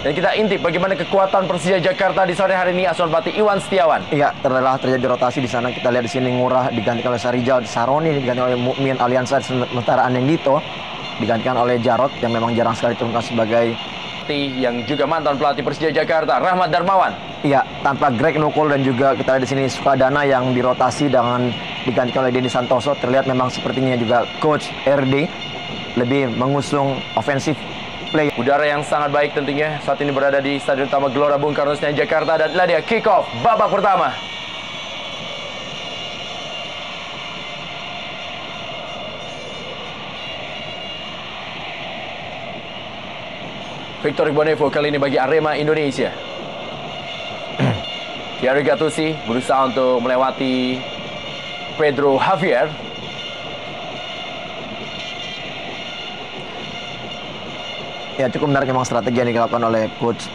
Dan kita intip bagaimana kekuatan Persija Jakarta di sore hari ini asuhan pelatih Iwan Setiawan. Iya, telah terjadi rotasi di sana. Kita lihat di sini Ngurah digantikan oleh Sarijal, Saroni digantikan oleh Mukmin Aliansa, sementara Anindito digantikan oleh Jarot yang memang jarang sekali diturunkan sebagai yang juga mantan pelatih Persija Jakarta, Rahmat Darmawan. Iya, tanpa Greg Nukul dan juga kita lihat di sini Sukadana yang dirotasi dengan digantikan oleh Denny Santoso. Terlihat memang sepertinya juga Coach RD lebih mengusung offensive play. Udara yang sangat baik tentunya saat ini berada di Stadion Utama Gelora Bung Karno Senayan Jakarta, dan inilah dia kick off babak pertama. Victor Igbonevo kali ini bagi Arema Indonesia. Thierry Gattuso berusaha untuk melewati Pedro Javier. Ya, cukup menarik memang strategi yang dilakukan oleh Coach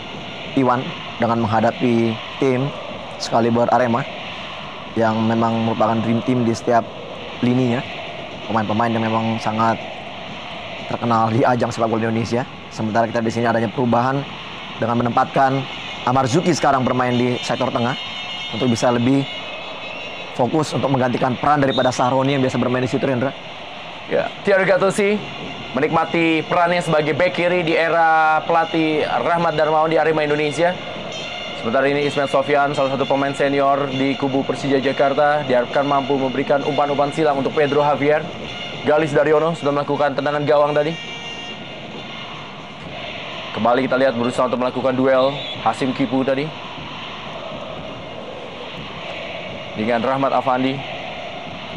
Iwan dengan menghadapi tim Excalibur Arema yang memang merupakan dream team di setiap lininya. Pemain-pemain yang memang sangat terkenal di ajang sepak bola Indonesia. Sementara kita di sini adanya perubahan dengan menempatkan Amarzuki sekarang bermain di sektor tengah untuk bisa lebih fokus untuk menggantikan peran daripada Sahroni yang biasa bermain di situ, Rendra. Ya, Thierry Gattuso menikmati perannya sebagai bek kiri di era pelatih Rahmat Darmawan di Arema Indonesia. Sementara ini Ismail Sofyan, salah satu pemain senior di kubu Persija Jakarta, diharapkan mampu memberikan umpan-umpan silang untuk Pedro Javier. Galis Daryono sudah melakukan tendangan gawang tadi. Kembali kita lihat berusaha untuk melakukan duel Hasim Kipu tadi dengan Rahmat Afandi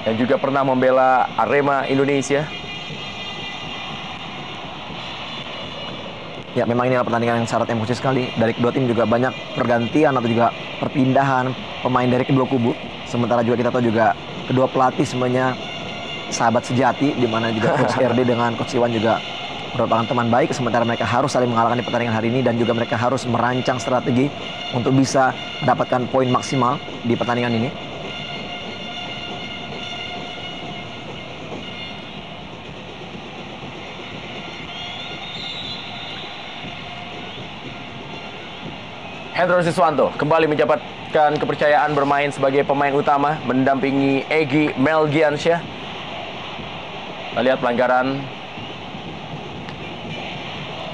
yang juga pernah membela Arema Indonesia. Ya, memang ini adalah pertandingan yang syarat emosi sekali. Dari kedua tim juga banyak pergantian atau juga perpindahan pemain dari kedua kubu. Sementara juga kita tahu juga kedua pelatih semuanya sahabat sejati, di mana juga Coach RD dengan Coach Iwan juga merupakan teman baik. Sementara mereka harus saling mengalahkan di pertandingan hari ini dan juga mereka harus merancang strategi untuk bisa mendapatkan poin maksimal di pertandingan ini. Hendro Siswanto kembali mendapatkan kepercayaan bermain sebagai pemain utama mendampingi Egy Melgiansyah. Kita lihat pelanggaran.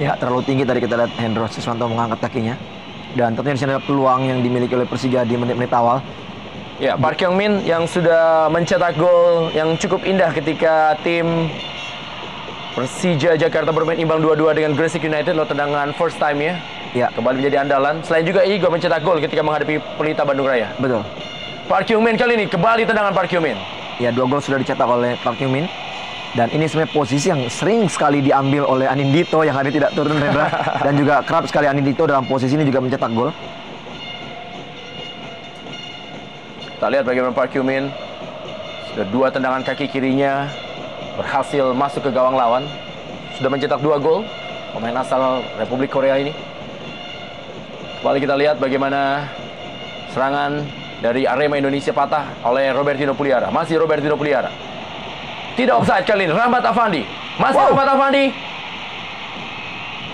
Ya, terlalu tinggi tadi kita lihat Hendro Siswanto mengangkat kakinya. Dan tentunya di sini ada peluang yang dimiliki oleh Persija di menit-menit awal. Ya, Park Kyung-min yang sudah mencetak gol yang cukup indah ketika tim Persija Jakarta bermain imbang 2-2 dengan Gresik United lewat tendangan first time ya. Ya, kembali menjadi andalan. Selain juga Igo mencetak gol ketika menghadapi Pelita Bandung Raya. betul. Park Kyung-min kali ini kembali tendangan Park Kyung-min. Ya, 2 gol sudah dicetak oleh Park Kyung-min. Dan ini sebenarnya posisi yang sering sekali diambil oleh Anindito yang hari tidak turun, Rendra. Dan juga kerap sekali Anindito dalam posisi ini juga mencetak gol. Kita lihat bagaimana Park Kyung-min sudah 2 tendangan kaki kirinya berhasil masuk ke gawang lawan. Sudah mencetak 2 gol. Pemain asal Republik Korea ini. Kembali kita lihat bagaimana serangan dari Arema Indonesia patah oleh Robertino Puliara. Masih Robertino Puliara. Tidak offside kali ini. Rahmat Afandi. Masih Rahmat Afandi.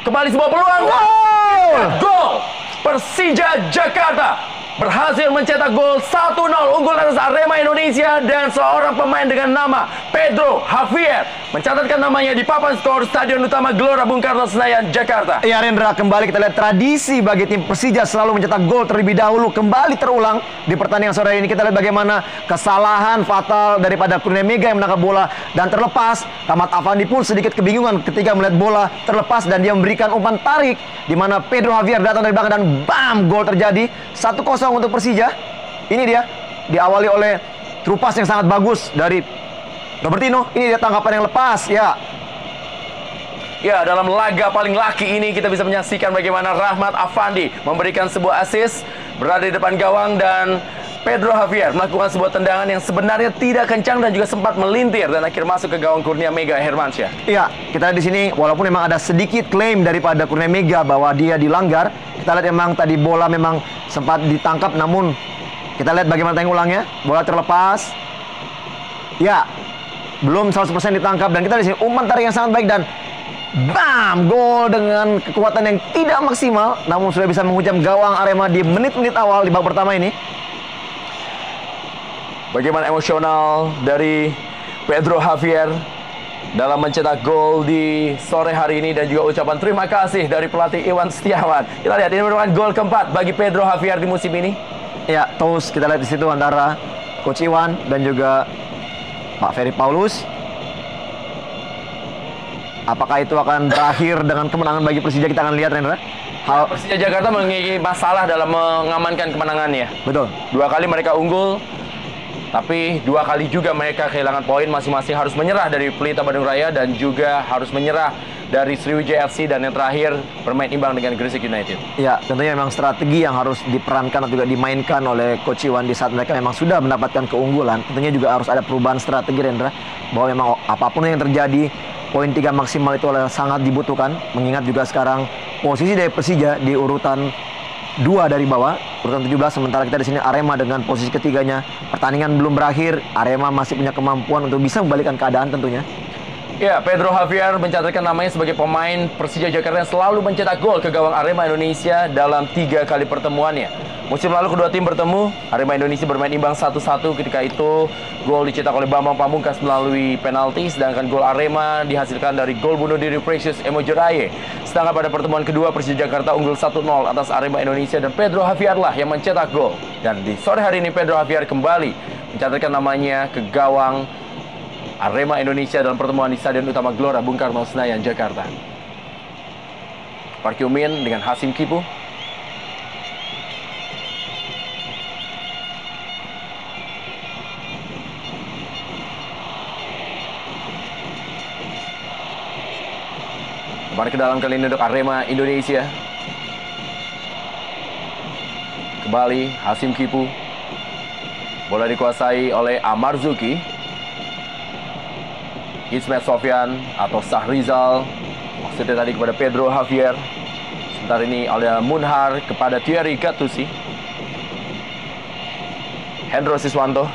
Kembali sebuah peluang. Gol! Persija Jakarta berhasil mencetak gol 1-0 unggul atas Arema Indonesia, dan seorang pemain dengan nama Pedro Javier mencatatkan namanya di papan skor Stadion Utama Gelora Bung Karno Senayan Jakarta. Ya, Rendra, kembali kita lihat tradisi bagi tim Persija selalu mencetak gol terlebih dahulu kembali terulang di pertandingan sore ini. Kita lihat bagaimana kesalahan fatal daripada Kurnia Mega yang menangkap bola dan terlepas. Rahmat Afandi pun sedikit kebingungan ketika melihat bola terlepas dan dia memberikan umpan tarik di mana Pedro Javier datang dari belakang dan bam, gol terjadi. 1-0 untuk Persija. Ini dia diawali oleh trupas yang sangat bagus dari Robertino. Ini dia tangkapan yang lepas ya. Ya, dalam laga paling laki ini kita bisa menyaksikan bagaimana Rahmat Afandi memberikan sebuah assist berada di depan gawang, dan Pedro Javier melakukan sebuah tendangan yang sebenarnya tidak kencang dan juga sempat melintir dan akhir masuk ke gawang Kurnia Mega Hermansyah. Iya, kita lihat di sini walaupun memang ada sedikit klaim daripada Kurnia Mega bahwa dia dilanggar, kita lihat memang tadi bola memang sempat ditangkap, namun kita lihat bagaimana tayang ulangnya, bola terlepas. Ya, belum 100% ditangkap, dan kita di sini umpan tarik yang sangat baik, dan Bam! Gol dengan kekuatan yang tidak maksimal, namun sudah bisa menghujam gawang Arema di menit-menit awal di babak pertama ini. Bagaimana emosional dari Pedro Javier dalam mencetak gol di sore hari ini, dan juga ucapan terima kasih dari pelatih Iwan Setiawan. Kita lihat ini merupakan gol keempat bagi Pedro Javier di musim ini. Ya, terus kita lihat di situ antara Coach Iwan dan juga Pak Ferry Paulus. Apakah itu akan berakhir dengan kemenangan bagi Persija? Kita akan lihat, Rendra. Persija Jakarta memiliki masalah dalam mengamankan kemenangannya. Betul. 2 kali mereka unggul, tapi 2 kali juga mereka kehilangan poin. Masing-masing harus menyerah dari Pelita Bandung Raya dan juga harus menyerah dari Sriwijaya FC, dan yang terakhir bermain imbang dengan Gresik United. Ya, tentunya memang strategi yang harus diperankan atau juga dimainkan oleh Coach Iwan di saat mereka memang sudah mendapatkan keunggulan. Tentunya juga harus ada perubahan strategi, Rendra, bahwa memang apapun yang terjadi, poin 3 maksimal itu sangat dibutuhkan. Mengingat juga sekarang posisi dari Persija di urutan 2 dari bawah, urutan 17, sementara kita di sini Arema dengan posisi ketiganya. Pertandingan belum berakhir, Arema masih punya kemampuan untuk bisa membalikkan keadaan tentunya. Ya, Pedro Javier mencatatkan namanya sebagai pemain Persija Jakarta yang selalu mencetak gol ke gawang Arema Indonesia dalam 3 kali pertemuannya. Musim lalu kedua tim bertemu, Arema Indonesia bermain imbang 1-1. Ketika itu gol dicetak oleh Bambang Pamungkas melalui penalti, sedangkan gol Arema dihasilkan dari gol bunuh diri Precious Emojoraye. Sedangkan pada pertemuan kedua, Persija Jakarta unggul 1-0 atas Arema Indonesia, dan Pedro Javier lah yang mencetak gol. Dan di sore hari ini Pedro Javier kembali mencatatkan namanya ke gawang Arema Indonesia dalam pertemuan di Stadion Utama Gelora Bung Karno, Senayan, Jakarta. Park Hyo-min dengan Hasim Kipu. Kembali ke dalam kali ini untuk Arema Indonesia. Kembali Hasim Kipu. Bola dikuasai oleh Amar Zuki. Ismet Sofyan atau Sahrizal, maksudnya tadi kepada Pedro Javier. Sebentar ini oleh Munhar kepada Thierry Gattuso. Hendro Siswanto.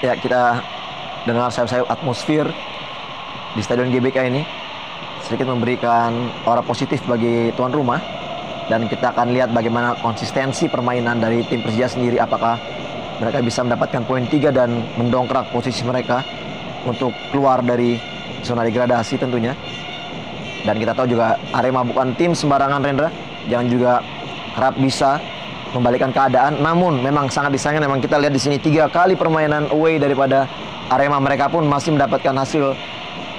Ya, kita dengar sayup-sayup atmosfer di Stadion GBK ini sedikit memberikan aura positif bagi tuan rumah, dan kita akan lihat bagaimana konsistensi permainan dari tim Persija sendiri, apakah mereka bisa mendapatkan poin 3 dan mendongkrak posisi mereka untuk keluar dari zona degradasi tentunya. Dan kita tahu juga Arema bukan tim sembarangan, Rendra, yang juga kerap bisa membalikkan keadaan. Namun memang sangat disayangkan, memang kita lihat di sini 3 kali permainan away daripada Arema, mereka pun masih mendapatkan hasil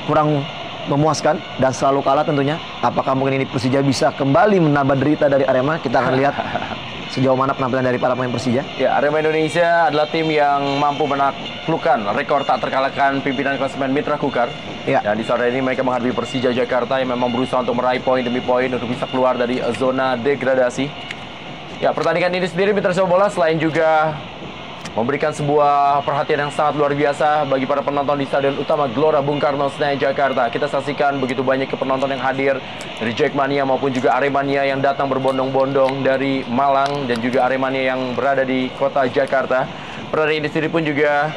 kurang memuaskan dan selalu kalah tentunya. Apakah mungkin ini Persija bisa kembali menambah derita dari Arema? Kita akan lihat sejauh mana penampilan dari para pemain Persija. Ya, Arema Indonesia adalah tim yang mampu menaklukkan rekor tak terkalahkan pimpinan klasemen Mitra Kukar. Ya. Dan di sore ini mereka menghadapi Persija Jakarta yang memang berusaha untuk meraih poin demi poin untuk bisa keluar dari zona degradasi. Ya, pertandingan ini sendiri Mitra Sepak Bola selain juga memberikan sebuah perhatian yang sangat luar biasa bagi para penonton di Stadion Utama Gelora Bung Karno, Senayan, Jakarta. Kita saksikan begitu banyak penonton yang hadir dari Jackmania maupun juga Aremania yang datang berbondong-bondong dari Malang dan juga Aremania yang berada di kota Jakarta. Pertandingan ini sendiri pun juga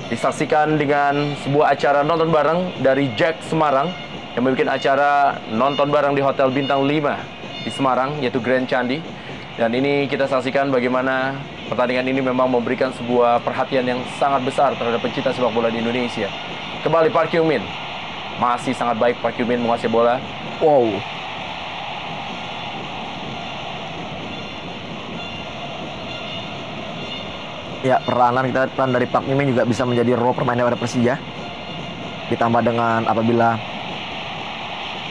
disaksikan dengan sebuah acara nonton bareng dari Jack Semarang yang membuat acara nonton bareng di Hotel Bintang 5 di Semarang, yaitu Grand Candi. Dan ini kita saksikan bagaimana pertandingan ini memang memberikan sebuah perhatian yang sangat besar terhadap pencinta sepak bola di Indonesia. Kembali Park Hyo-min. Masih sangat baik Park Hyo-min menguasai bola. Wow. Ya, peranan kita peran dari Park Hyo-min juga bisa menjadi role permainan pada Persija. Ditambah dengan apabila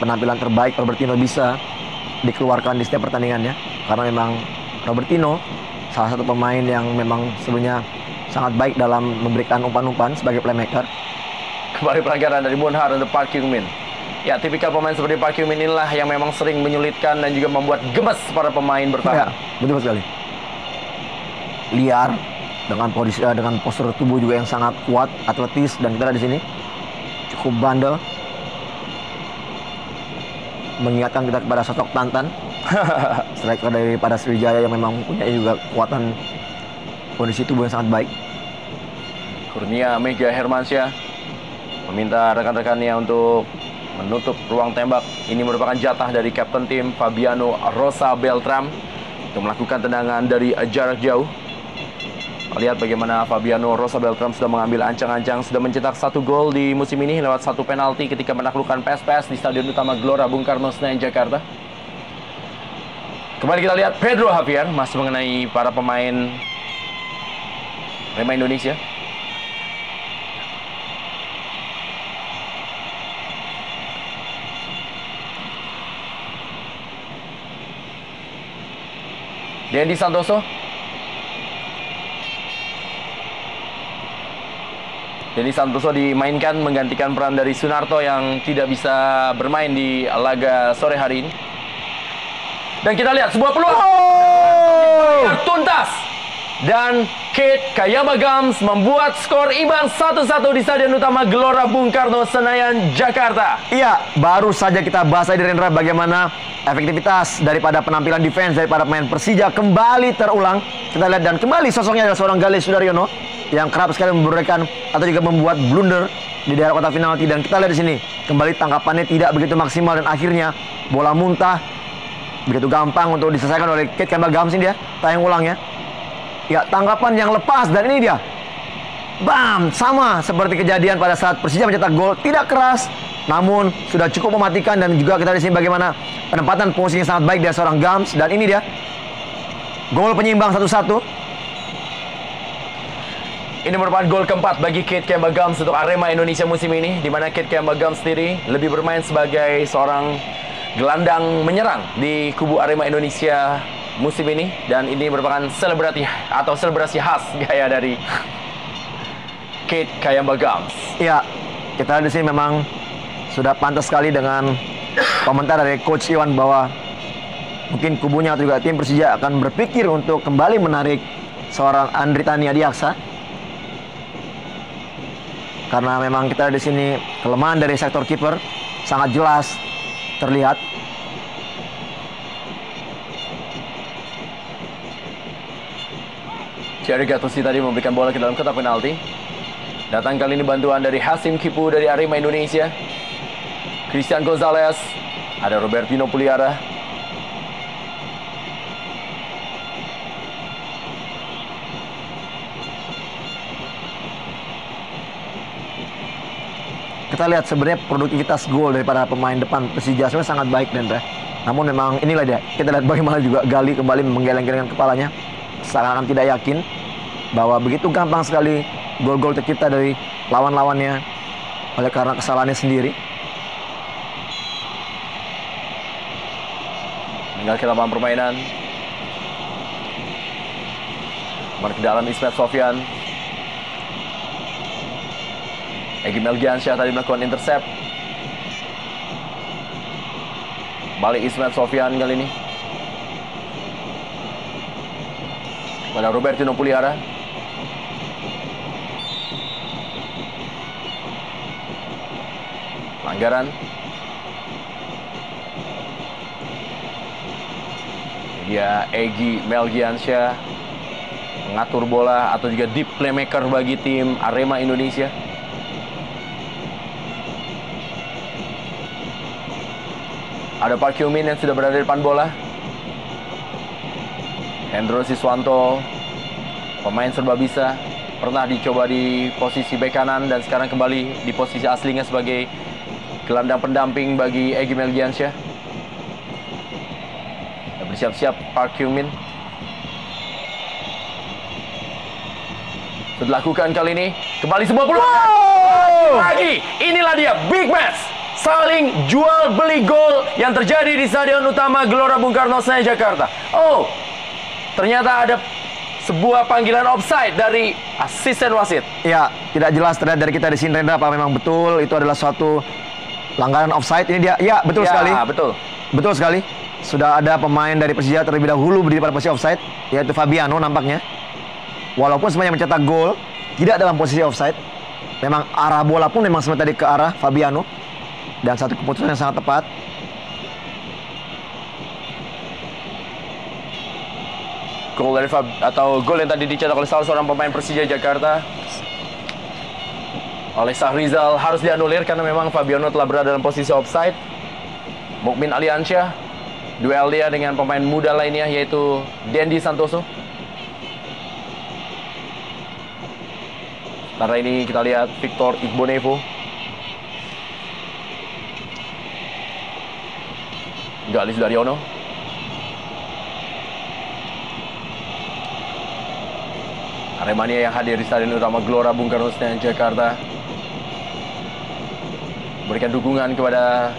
penampilan terbaik Robertinho bisa dikeluarkan di setiap pertandingannya. Karena memang Robertinho salah satu pemain yang memang sebelumnya sangat baik dalam memberikan umpan-umpan sebagai playmaker. Kembali pelanggaran dari Munhar untuk Park Hyo-min. Ya, tipikal pemain seperti Park Hyo-min inilah yang memang sering menyulitkan dan juga membuat gemes para pemain bertahan. Ya, betul sekali. Liar dengan postur tubuh juga yang sangat kuat, atletis, dan kita di sini cukup bandel. Mengingatkan kita kepada sosok Tantan striker daripada Sriwijaya yang memang punya juga kekuatan kondisi tubuh yang sangat baik. Kurnia Mega Hermansyah meminta rekan-rekannya untuk menutup ruang tembak. Ini merupakan jatah dari kapten tim Fabiano Rosa Beltram untuk melakukan tendangan dari jarak jauh. Lihat bagaimana Fabiano Rosa Beltram sudah mengambil ancang-ancang, sudah mencetak 1 gol di musim ini lewat 1 penalti ketika menaklukkan PSPS di Stadion Utama Gelora Bung Karno, Senayan, Jakarta. Kembali kita lihat Pedro Javier masih mengenai para pemain Arema Indonesia. Dendi Santoso. Dendi Santoso dimainkan menggantikan peran dari Sunarto yang tidak bisa bermain di laga sore hari ini. Dan kita lihat sebuah peluang. Tuntas. Dan Kate Kayama Gams membuat skor imbang 1-1 di Stadion Utama Gelora Bung Karno, Senayan, Jakarta. Iya, baru saja kita bahas tadi Rendra bagaimana efektivitas daripada penampilan defense daripada pemain Persija kembali terulang. Kita lihat dan kembali sosoknya adalah seorang Galih Sudaryono yang kerap sekali memberikan atau juga membuat blunder di daerah kotak penalti. Dan kita lihat di sini kembali tangkapannya tidak begitu maksimal dan akhirnya bola muntah begitu gampang untuk diselesaikan oleh Kate Kayama Gams. Ini dia tayang ulangnya. Ya, tangkapan yang lepas dan ini dia. Bam, sama seperti kejadian pada saat Persija mencetak gol, tidak keras namun sudah cukup mematikan. Dan juga kita di sini bagaimana penempatan posisinya sangat baik dari seorang Gams. Dan ini dia gol penyimbang 1-1. Ini merupakan gol keempat bagi Kate Kayama Gams untuk Arema Indonesia musim ini, di mana Kate Kayama Gams sendiri lebih bermain sebagai seorang gelandang menyerang di kubu Arema Indonesia musim ini. Dan ini merupakan selebrasi khas gaya dari Kate Kayama Gams. Ya, kita di sini memang sudah pantas sekali dengan komentar dari Coach Iwan bahwa mungkin kubunya atau juga tim Persija akan berpikir untuk kembali menarik seorang Andri Tania Diaksa. Karena memang kita di sini kelemahan dari sektor kiper sangat jelas terlihat. Thierry Gattuso tadi memberikan bola ke dalam kotak penalti. Datang kali ini bantuan dari Hasim Kipu dari Arema Indonesia. Christian Gonzalez, ada Robertino Puliara. Kita lihat sebenarnya produktivitas gol daripada pemain depan Persija sebenarnya sangat baik, Dendra. Namun memang inilah dia. Kita lihat bagaimana juga Gali kembali menggeleng-gelengkan kepalanya, seakan-akan tidak yakin bahwa begitu gampang sekali gol-gol tercipta dari lawan-lawannya oleh karena kesalahannya sendiri. Tinggal ke lapangan permainan. Kembali ke dalam Ismet Sofyan. Egy Melgiansyah tadi melakukan intercept. Balik Ismet Sofyan kali ini pada Robertino Puliara. Pelanggaran. Dia Egy Melgiansyah mengatur bola atau juga deep playmaker bagi tim Arema Indonesia. Ada Park Hyo-min yang sudah berada di depan bola. Hendro Siswanto, pemain serba bisa, pernah dicoba di posisi bek kanan dan sekarang kembali di posisi aslinya sebagai gelandang pendamping bagi Egy Melgiansyah. Bersiap-siap Park Hyo-min. Sudah dilakukan kali ini. Kembali sebuah peluang. Lagi, inilah dia big match. Saling jual beli gol yang terjadi di Stadion Utama Gelora Bung Karno, Senayan, Jakarta. Oh, ternyata ada sebuah panggilan offside dari asisten wasit. Ya, tidak jelas terlihat dari kita di sini, Rendra, apa memang betul itu adalah suatu pelanggaran offside. Ini dia, ya betul sekali. Betul. Betul sekali. Sudah ada pemain dari Persija terlebih dahulu berdiri pada posisi offside, yaitu Fabiano nampaknya. Walaupun sebenarnya mencetak gol, tidak dalam posisi offside. Memang arah bola pun memang sebenarnya tadi ke arah Fabiano. Dan satu keputusan yang sangat tepat. Gol dari gol yang tadi dicetak oleh salah seorang pemain Persija Jakarta oleh Sahrizal harus dianulir karena memang Fabiano telah berada dalam posisi offside. Mukmin Aliansyah duel dia dengan pemain muda lainnya yaitu Dendi Santoso. Karena ini kita lihat Victor Igbonevo. Galis Daryono. Aremania yang hadir di Stadion Utama Gelora Bung Karno Senayan Jakarta berikan dukungan kepada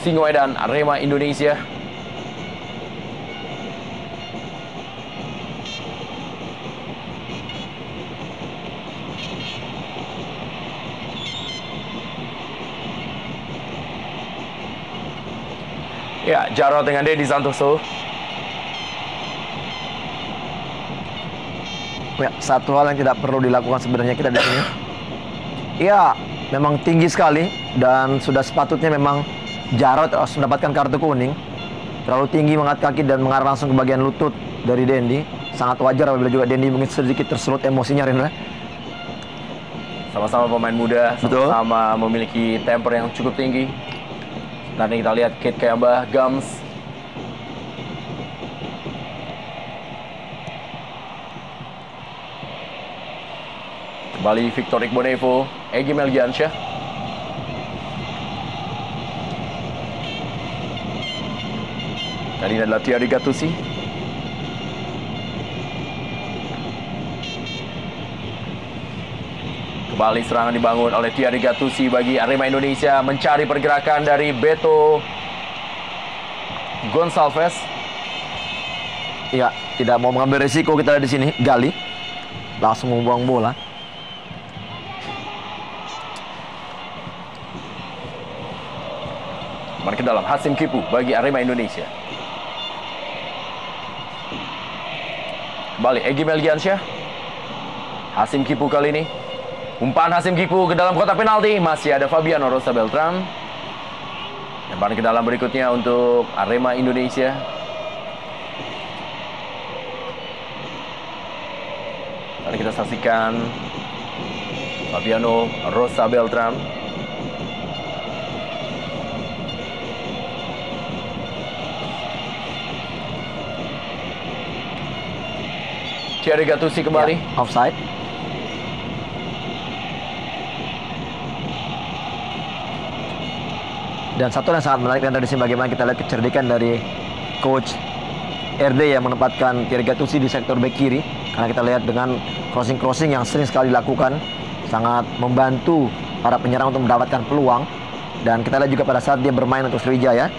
Singoedan Arema Indonesia. Ya, Jarod dengan Dendi Santoso. Ya, satu hal yang tidak perlu dilakukan sebenarnya kita di sini. Ya, memang tinggi sekali dan sudah sepatutnya memang Jarod harus mendapatkan kartu kuning. Terlalu tinggi mengangkat kaki dan mengarah langsung ke bagian lutut dari Dendi. Sangat wajar apabila juga Dendi mungkin sedikit tersulut emosinya, Rendra. Sama-sama pemain muda, sama-sama memiliki temper yang cukup tinggi. Nanti kita lihat Kate Kayamba, Gams. Kembali Victor Igbonevo, Egy Melgiansyah. Kali ini adalah Thierry Gattuso. Kembali serangan dibangun oleh Thierry Gattuso bagi Arema Indonesia mencari pergerakan dari Beto Gonçalves. Ya, tidak mau mengambil resiko kita di sini. Gali langsung membuang bola. Kembali ke dalam Hasim Kipu bagi Arema Indonesia. Kembali Egy Melgiansyah. Hasim Kipu kali ini. Umpan Hasim Kipu ke dalam kotak penalti. Masih ada Fabiano Rosa Beltran. Umpan ke dalam berikutnya untuk Arema Indonesia. Mari kita saksikan Fabiano Rosa Beltran. Thierry Gattuso kembali. Ya, offside. Dan satu yang sangat menarik dari sini bagaimana kita lihat kecerdikan dari coach RD yang menempatkan Thierry Gattuso di sektor bek kiri. Karena kita lihat dengan crossing-crossing yang sering sekali dilakukan sangat membantu para penyerang untuk mendapatkan peluang. Dan kita lihat juga pada saat dia bermain untuk Sriwijaya,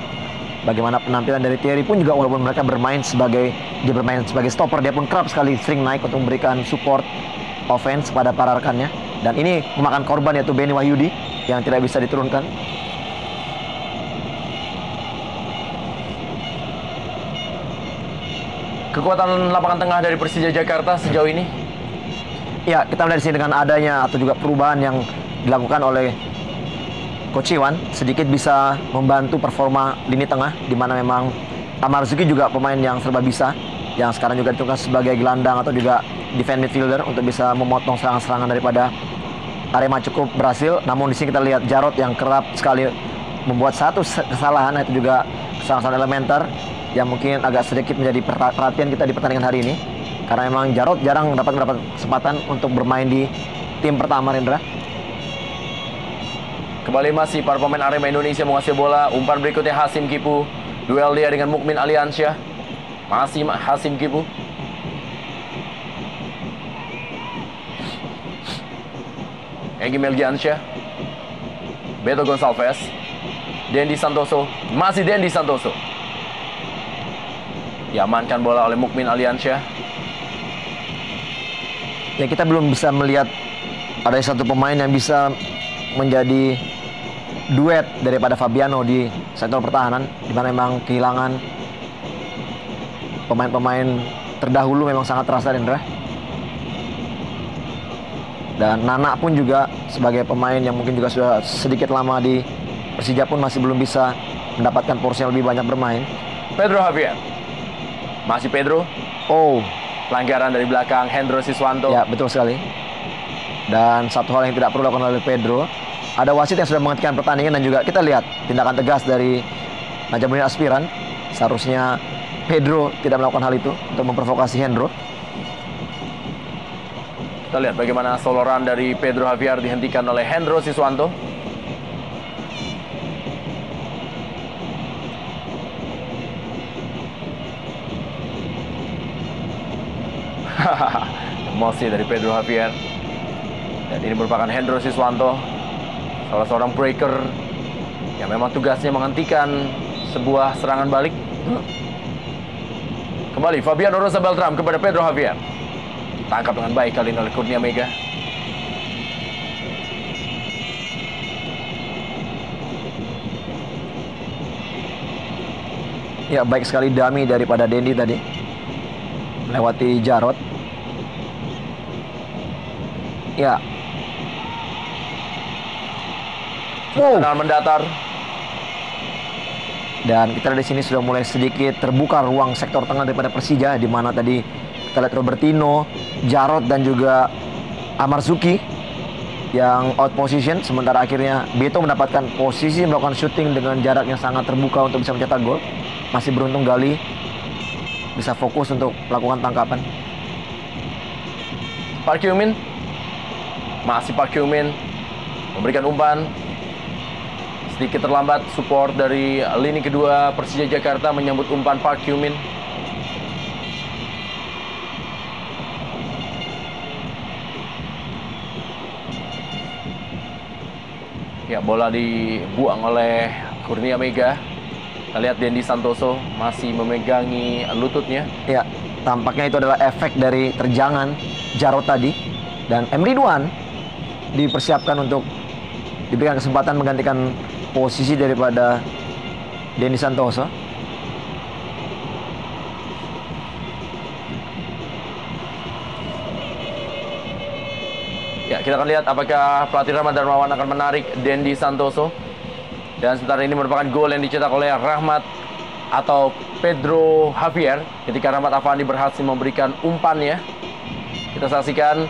bagaimana penampilan dari Thierry pun juga walaupun mereka bermain sebagai stopper, dia pun kerap sekali sering naik untuk memberikan support offense pada para rekannya. Dan ini memakan korban yaitu Benny Wahyudi yang tidak bisa diturunkan. Kekuatan lapangan tengah dari Persija Jakarta sejauh ini. Ya, kita melihat di sini dengan adanya atau juga perubahan yang dilakukan oleh Coach Iwan sedikit bisa membantu performa lini tengah, di mana memang Amarzuki juga pemain yang serba bisa, yang sekarang juga ditugaskan sebagai gelandang atau juga defense midfielder untuk bisa memotong serangan-serangan daripada Arema cukup berhasil. Namun di sini kita lihat Jarod yang kerap sekali membuat satu kesalahan, itu juga kesalahan elementer yang mungkin agak sedikit menjadi perhatian kita di pertandingan hari ini, karena memang Jarod jarang mendapat kesempatan untuk bermain di tim pertama, Rendra. Kembali masih para pemain Arema Indonesia menguasai bola. Umpan berikutnya Hasim Kipu, duel dia dengan Mukmin Aliansyah. Masih Hasim Kipu. Egy Melgiansyah, Beto Gonçalves, Dendi Santoso, masih Dendi Santoso. Diamankan bola oleh Mukmin Aliansyah. Ya, kita belum bisa melihat ada satu pemain yang bisa menjadi duet daripada Fabiano di sektor pertahanan, di mana memang kehilangan pemain-pemain terdahulu memang sangat terasa, Rendra. Dan Nana pun juga sebagai pemain yang mungkin juga sudah sedikit lama di Persija pun masih belum bisa mendapatkan porsi yang lebih banyak bermain. Pedro Javier. Masih Pedro. Oh, Pelanggaran dari belakang Hendro Siswanto. ya betul sekali. Dan satu hal yang tidak perlu dilakukan oleh Pedro, ada wasit yang sudah menghentikan pertandingan dan juga kita lihat tindakan tegas dari Najamuddin Aspiran. Seharusnya Pedro tidak melakukan hal itu untuk memprovokasi Hendro. Kita lihat bagaimana soloran dari Pedro Javier dihentikan oleh Hendro Siswanto. Emosi dari Pedro Javier. Dan ini merupakan Hendro Siswanto, salah seorang breaker yang memang tugasnya menghentikan sebuah serangan balik. Kembali Fabiano Rosa Beltram kepada Pedro Javier. Tangkap dengan baik kali ini oleh Kurnia Mega. Ya, baik sekali dummy daripada Dendi tadi. Melewati Jarod. Ya. Tendangan mendatar. Dan kita lihat di sini sudah mulai sedikit terbuka ruang sektor tengah daripada Persija, di mana tadi kita lihat Robertino, Jarod dan juga Amarzuki yang out position, sementara akhirnya Beto mendapatkan posisi melakukan shooting dengan jarak yang sangat terbuka untuk bisa mencetak gol. Masih beruntung Gali bisa fokus untuk melakukan tangkapan. Park Hyung-min. Masih Park Hyung-min memberikan umpan. Sedikit terlambat support dari lini kedua Persija Jakarta menyambut umpan Park Hyung-min. Ya, bola dibuang oleh Kurnia Mega. Kita lihat Dendi Santoso masih memegangi lututnya. Ya, tampaknya itu adalah efek dari terjangan Jarod tadi. Dan M. Ridwan dipersiapkan untuk diberikan kesempatan menggantikan posisi daripada Dendi Santoso. Ya, kita akan lihat apakah pelatih Rahmat Darmawan akan menarik Dendi Santoso. Dan sementara ini merupakan gol yang dicetak oleh Rahmat atau Pedro Javier ketika Rahmat Afandi berhasil memberikan umpannya. Kita saksikan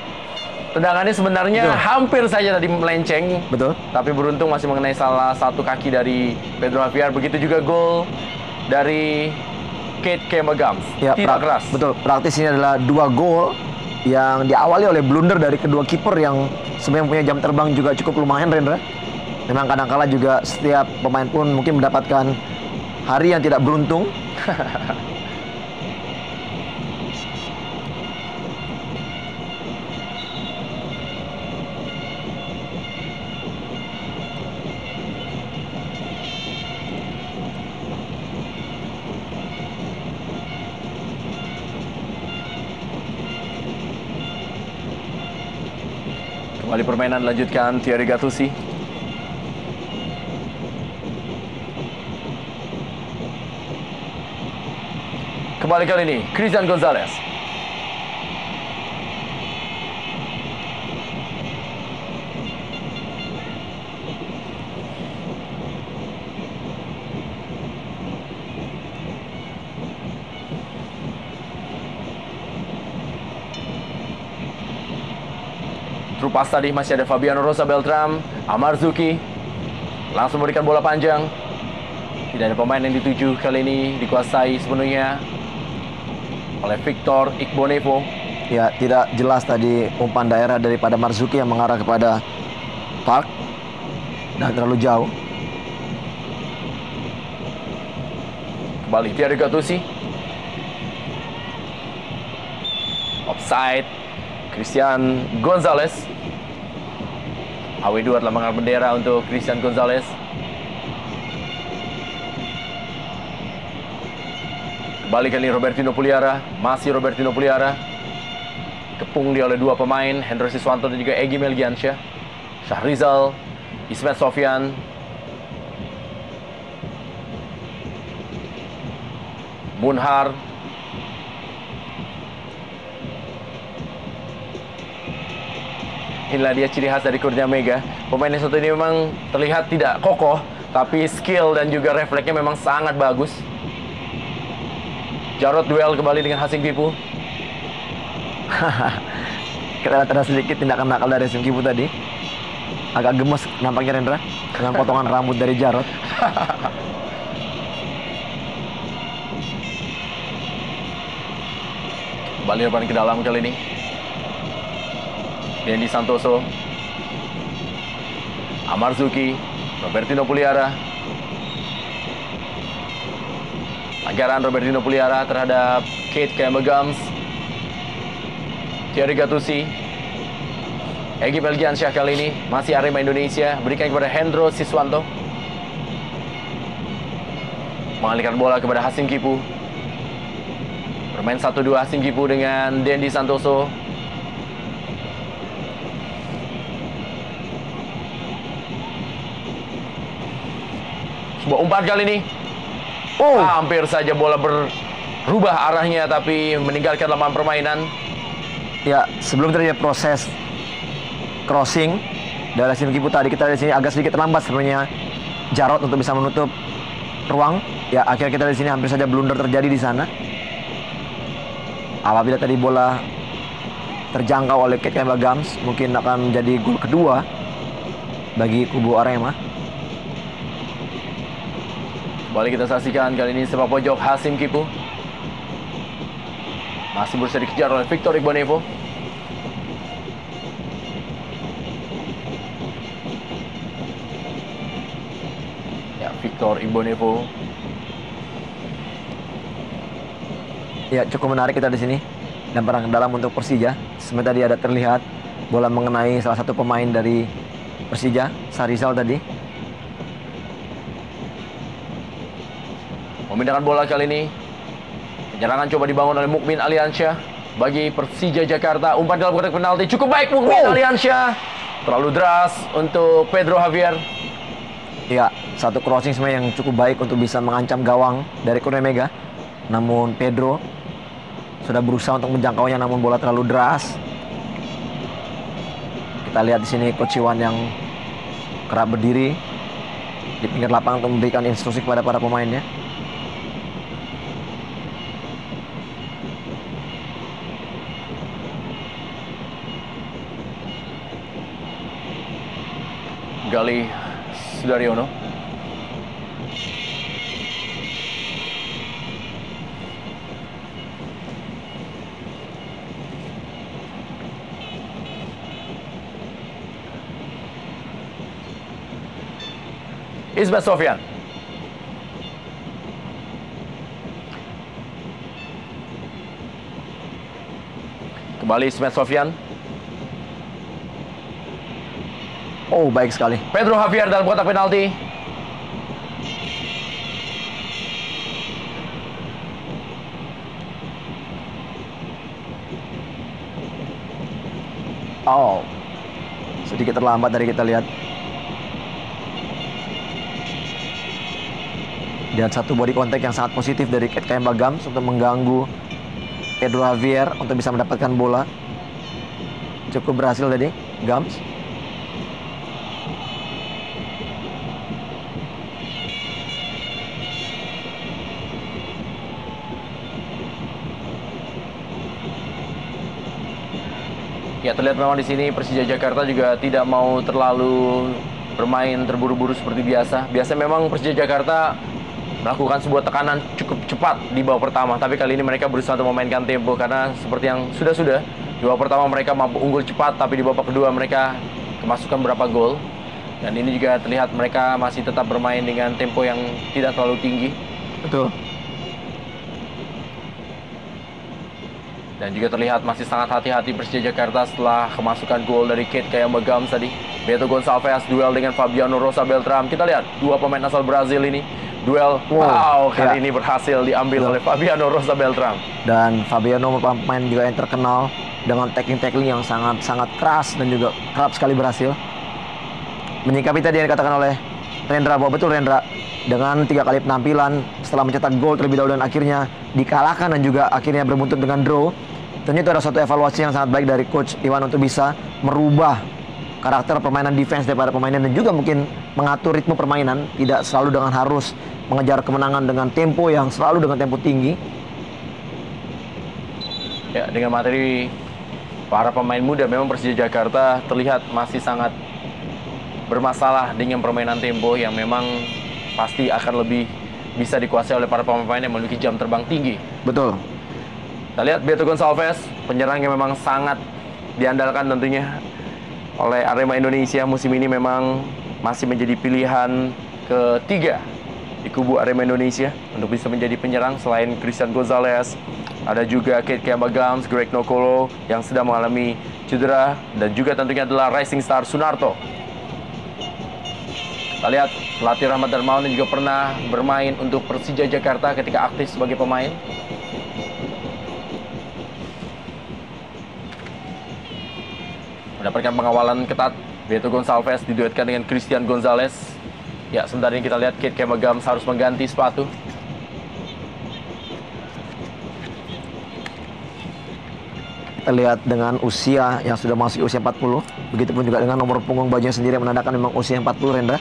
tendangannya sebenarnya hampir saja tadi melenceng. Betul. Tapi beruntung masih mengenai salah satu kaki dari Pedro Javier. Begitu juga gol dari Kate Kemagams. Ya, tidak keras. Betul. Praktis ini adalah 2 gol yang diawali oleh blunder dari kedua kiper yang sebenarnya punya jam terbang juga cukup lumayan, Rendra. Memang kadang-kala juga setiap pemain pun mungkin mendapatkan hari yang tidak beruntung. Kembali permainan dilanjutkan Thierry Gattuso. Kembali kali ini Christian Gonzalez. Pas tadi masih ada Fabiano Rosa Beltram, Amarzuki langsung memberikan bola panjang. Tidak ada pemain yang dituju kali ini, dikuasai sepenuhnya oleh Victor Igbonevo. Ya, tidak jelas tadi umpan daerah daripada Marzuki yang mengarah kepada Park dan terlalu jauh. Kembali Thierry Gattuso. Offside Christian Gonzalez. AW2 telah mengangkat bendera untuk Christian Gonzalez. Kembali kali Robertino Puliara. Masih Robertino Puliara. Kepung dia oleh 2 pemain, Hendro Siswanto dan juga Egy Melgiansyah. Syahrizal, Ismet Sofyan. Munhar. Inilah dia ciri khas dari Kurnia Mega. Pemain yang satu ini memang terlihat tidak kokoh, tapi skill dan juga refleksnya memang sangat bagus. Jarod duel kembali dengan Hasim Kipu. Kita lihat ada sedikit tindakan nakal dari Hasim Kipu tadi. Agak gemes nampaknya Rendra dengan potongan rambut dari Jarod. Kembali depan ke dalam kali ini. Dendi Santoso, Amarzuki, Robertino Puliara. Pelanggaran Robertino Puliara terhadap Kate Kayama-Gams. Thierry Gattuso, Egy Pelgiansyah kali ini masih Arema Indonesia, berikan kepada Hendro Siswanto. Mengalihkan bola kepada Hasim Kipu. Bermain 1-2 Hasim Kipu dengan Dendi Santoso. Sebuah umpan kali ini. Hampir saja bola berubah arahnya tapi meninggalkan lapangan permainan. Ya, sebelum terjadi proses crossing dari Hasim Kipu tadi, kita di sini agak sedikit terlambat sebenarnya Jarod untuk bisa menutup ruang. Ya, akhirnya kita di sini hampir saja blunder terjadi di sana. Apabila tadi bola terjangkau oleh Kate Kayama-Gams, mungkin akan menjadi gol kedua bagi kubu Arema. Kembali kita saksikan kali ini sepak pojok Hasim Kipu. Masih berusaha dikejar oleh Victor Igbonevo. Ya, Victor Igbonevo. Ya, cukup menarik kita di sini. Lemparan ke dalam untuk Persija. Sebenarnya tadi ada terlihat bola mengenai salah satu pemain dari Persija, Sarizal tadi. Memindahkan bola kali ini. Penyerangan coba dibangun oleh Mukmin Aliansyah bagi Persija Jakarta. Umpan dalam kotak penalti cukup baik Mukmin Aliansyah. Terlalu deras untuk Pedro Javier. Ya, satu crossing sebenarnya yang cukup baik untuk bisa mengancam gawang dari Kurnia Mega. Namun Pedro sudah berusaha untuk menjangkaunya, namun bola terlalu deras. Kita lihat di sini Coach Iwan yang kerap berdiri di pinggir lapangan untuk memberikan instruksi kepada para pemainnya. Gali Sudaryono. Ismet Sofyan. Kembali Ismet Sofyan. Oh, baik sekali. Pedro Javier dalam kotak penalti. Oh, sedikit terlambat dari kita lihat. Dan satu body contact yang sangat positif dari Kate Kayama-Gams untuk mengganggu Pedro Javier untuk bisa mendapatkan bola. Cukup berhasil tadi, Gams. Ya, terlihat memang di sini Persija Jakarta juga tidak mau terlalu bermain terburu-buru seperti biasa. Biasa memang Persija Jakarta melakukan sebuah tekanan cukup cepat di babak pertama, tapi kali ini mereka berusaha untuk memainkan tempo karena seperti yang sudah di babak pertama mereka mampu unggul cepat, tapi di babak kedua mereka kemasukan beberapa gol. Dan ini juga terlihat mereka masih tetap bermain dengan tempo yang tidak terlalu tinggi. Betul. Dan juga terlihat masih sangat hati-hati Persija Jakarta setelah kemasukan gol dari Kate Kayama-Gams tadi. Beto Gonçalves duel dengan Fabiano Rosa Beltram. Kita lihat dua pemain asal Brazil ini duel. Wow, kali ini berhasil diambil oleh Fabiano Rosa Beltram. Dan Fabiano merupakan pemain juga yang terkenal dengan tackling yang sangat keras dan juga kerap sekali berhasil menyikapi tadi yang dikatakan oleh Rendra. Bahwa betul Rendra, dengan 3 kali penampilan setelah mencetak gol terlebih dahulu dan akhirnya dikalahkan dan juga akhirnya berbuntut dengan draw, tentunya itu ada suatu evaluasi yang sangat baik dari Coach Iwan untuk bisa merubah karakter permainan defense daripada pemainnya dan juga mungkin mengatur ritme permainan, tidak selalu dengan harus mengejar kemenangan dengan tempo yang selalu dengan tempo tinggi. Ya, dengan materi para pemain muda, memang Persija Jakarta terlihat masih sangat bermasalah dengan permainan tempo yang memang pasti akan lebih bisa dikuasai oleh para pemain yang memiliki jam terbang tinggi. Betul. Kita lihat Beto Gonçalves, penyerang yang memang sangat diandalkan tentunya oleh Arema Indonesia musim ini, memang masih menjadi pilihan ketiga di kubu Arema Indonesia untuk bisa menjadi penyerang. Selain Christian Gonzalez, ada juga Kate Kemba Gams, Greg Nokolo yang sedang mengalami cedera, dan juga tentunya adalah Rising Star Sunarto. Kita lihat pelatih Rahmat Darmawan yang juga pernah bermain untuk Persija Jakarta ketika aktif sebagai pemain. Mendapatkan pengawalan ketat, Beto Gonçalves diduetkan dengan Christian Gonzalez. Ya, sebentar ini kita lihat Kate Kemba Gams harus mengganti sepatu. Kita lihat dengan usia yang sudah masuk usia 40, begitupun juga dengan nomor punggung bajunya sendiri yang menandakan memang usia 40, Rendra.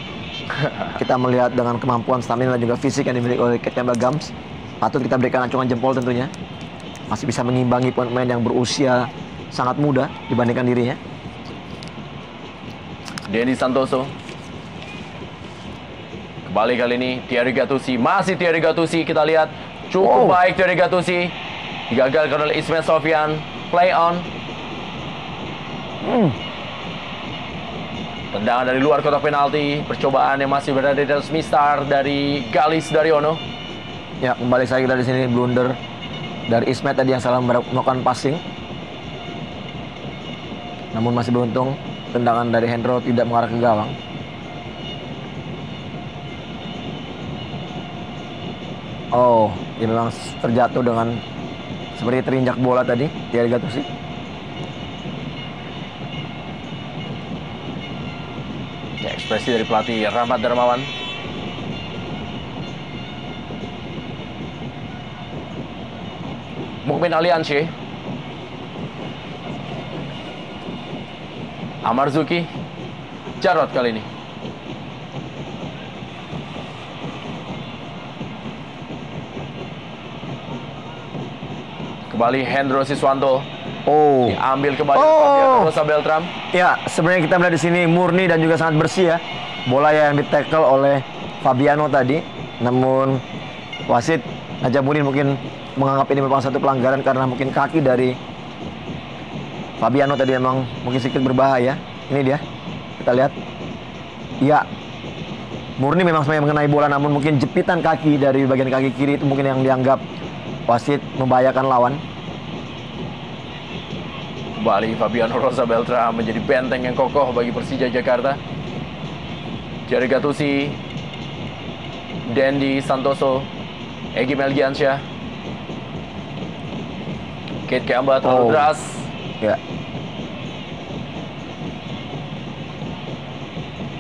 Kita melihat dengan kemampuan stamina dan juga fisik yang dimiliki oleh Kate Kemba Gams, patut kita berikan acungan jempol tentunya. Masih bisa mengimbangi pemain yang berusia sangat muda dibandingkan dirinya. Denny Santoso. Kembali kali ini Thierry Gattuso, masih Thierry Gattuso. Kita lihat cukup baik Thierry Gattuso, digagalkan oleh Ismail Sofyan. Play on. Tendangan dari luar kotak penalti. Percobaan yang masih berada di atas mistar dari Galis Daryono. Ya, kembali saya kita di sini blunder dari Ismet tadi yang salah melakukan passing. Namun masih beruntung tendangan dari Hendro tidak mengarah ke gawang. Oh, dia memang terjatuh dengan seperti terinjak bola tadi, Thierry Gattuso. Ya, ekspresi dari pelatih Rahmat Darmawan. Mukmin Aliansyah. Amarzuki. Jarod kali ini. Kembali Hendro Siswanto. Oh, Diambil kembali oleh Rosa Beltram. ya, sebenarnya kita melihat di sini murni dan juga sangat bersih ya. Bola yang ditackle oleh Fabiano tadi. Namun wasit Najamuddin mungkin menganggap ini merupakan satu pelanggaran karena mungkin kaki dari Fabiano tadi memang mungkin sedikit berbahaya. Ini dia. Kita lihat. Ya. Murni memang sebenarnya mengenai bola, namun mungkin jepitan kaki dari bagian kaki kiri itu mungkin yang dianggap wasit membahayakan lawan. Kembali Fabiano Rosa Beltram menjadi benteng yang kokoh bagi Persija Jakarta. Thierry Gattuso, Denny Santoso, Egy Melgiansyah, Kate Kemba terlalu deras. Ya.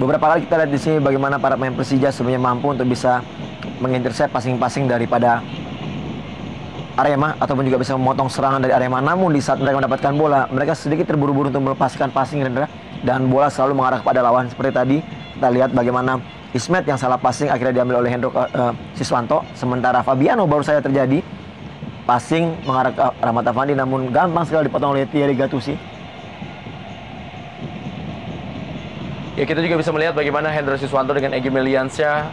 Beberapa kali kita lihat di sini bagaimana para pemain Persija sebenarnya mampu untuk bisa mengintercept passing-passing daripada Arema ataupun juga bisa memotong serangan dari Arema. Namun di saat mereka mendapatkan bola, mereka sedikit terburu-buru untuk melepaskan passing, Rendra, dan bola selalu mengarah kepada lawan. Seperti tadi kita lihat bagaimana Ismet yang salah passing akhirnya diambil oleh Hendro Siswanto, sementara Fabiano baru saja terjadi passing mengarah ke Rahmat Afandi, namun gampang sekali dipotong oleh Thierry Gattuso. Ya, kita juga bisa melihat bagaimana Hendro Siswanto dengan Egy Melgiansyah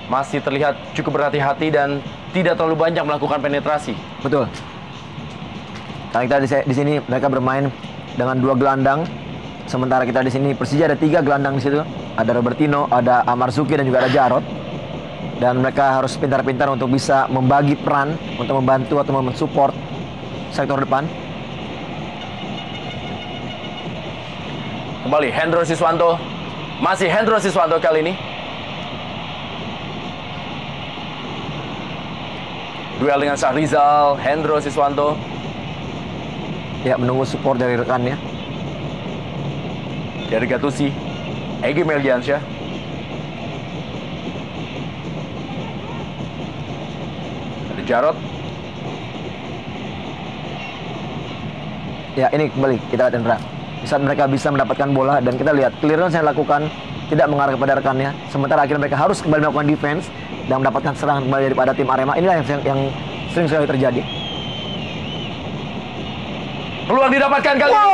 masih terlihat cukup berhati-hati dan tidak terlalu banyak melakukan penetrasi. Betul. Karena kita di sini mereka bermain dengan 2 gelandang, sementara kita di sini Persija ada 3 gelandang di situ. Ada Robertino, ada Amarzuki dan juga ada Jarod. Dan mereka harus pintar-pintar untuk bisa membagi peran untuk membantu atau mensupport sektor depan. Kembali Hendro Siswanto. Masih Hendro Siswanto kali ini. Duel dengan Syahrizal, Hendro Siswanto. Ya, menunggu support dari rekannya. Thierry Gattuso, Egy Melgiansyah. Ada Jarod. Ya, ini kembali kita lihat, Indra. Di saat mereka bisa mendapatkan bola dan kita lihat clearance yang dilakukan tidak mengarah kepada rekannya, sementara akhirnya mereka harus kembali melakukan defense dan mendapatkan serangan kembali daripada tim Arema. Inilah yang sering sekali terjadi. Peluang didapatkan kali ini.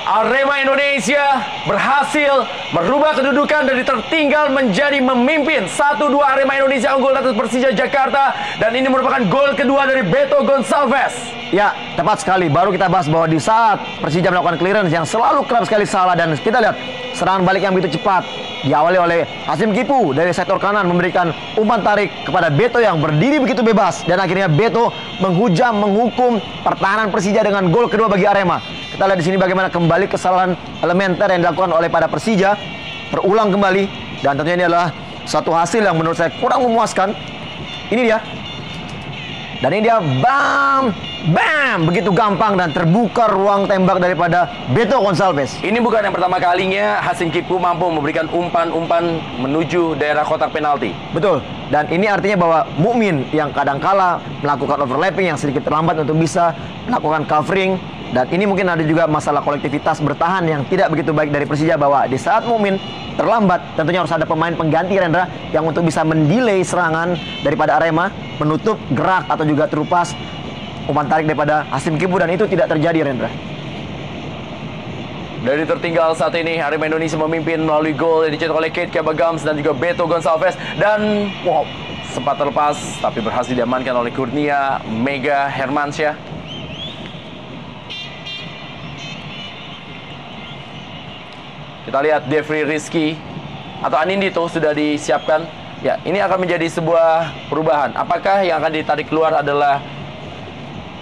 Arema Indonesia berhasil merubah kedudukan dari tertinggal menjadi memimpin. 1-2 Arema Indonesia unggul atas Persija Jakarta. Dan ini merupakan gol kedua dari Beto Gonçalves. Ya, tepat sekali. Baru kita bahas bahwa di saat Persija melakukan clearance yang selalu kerap sekali salah, dan kita lihat serangan balik yang begitu cepat diawali oleh Hasim Kipu dari sektor kanan memberikan umpan tarik kepada Beto yang berdiri begitu bebas, dan akhirnya Beto menghujam, menghukum pertahanan Persija dengan gol kedua bagi Arema. Kita lihat di sini bagaimana kembali kesalahan elementer yang dilakukan oleh pada Persija berulang kembali, dan tentunya ini adalah satu hasil yang menurut saya kurang memuaskan. Ini dia. Dan ini dia, bam, bam, begitu gampang dan terbuka ruang tembak daripada Beto Gonçalves. Ini bukan yang pertama kalinya Hasim Kipu mampu memberikan umpan-umpan menuju daerah kotak penalti. Betul. Dan ini artinya bahwa Mukmin yang kadangkala melakukan overlapping yang sedikit terlambat untuk bisa melakukan covering. Dan ini mungkin ada juga masalah kolektivitas bertahan yang tidak begitu baik dari Persija, bahwa di saat Mukmin terlambat tentunya harus ada pemain pengganti, Rendra, yang untuk bisa mendelay serangan daripada Arema, menutup gerak atau juga terupas umpan tarik daripada Hasim Kipu, dan itu tidak terjadi, Rendra. Dari tertinggal saat ini Arema Indonesia memimpin melalui gol yang dicetak oleh Keith Kabagams dan juga Beto Gonçalves, dan wow, sempat terlepas tapi berhasil diamankan oleh Kurnia Mega Hermansyah. Kita lihat Devri Rizky atau Anindito sudah disiapkan. Ya, ini akan menjadi sebuah perubahan. Apakah yang akan ditarik keluar adalah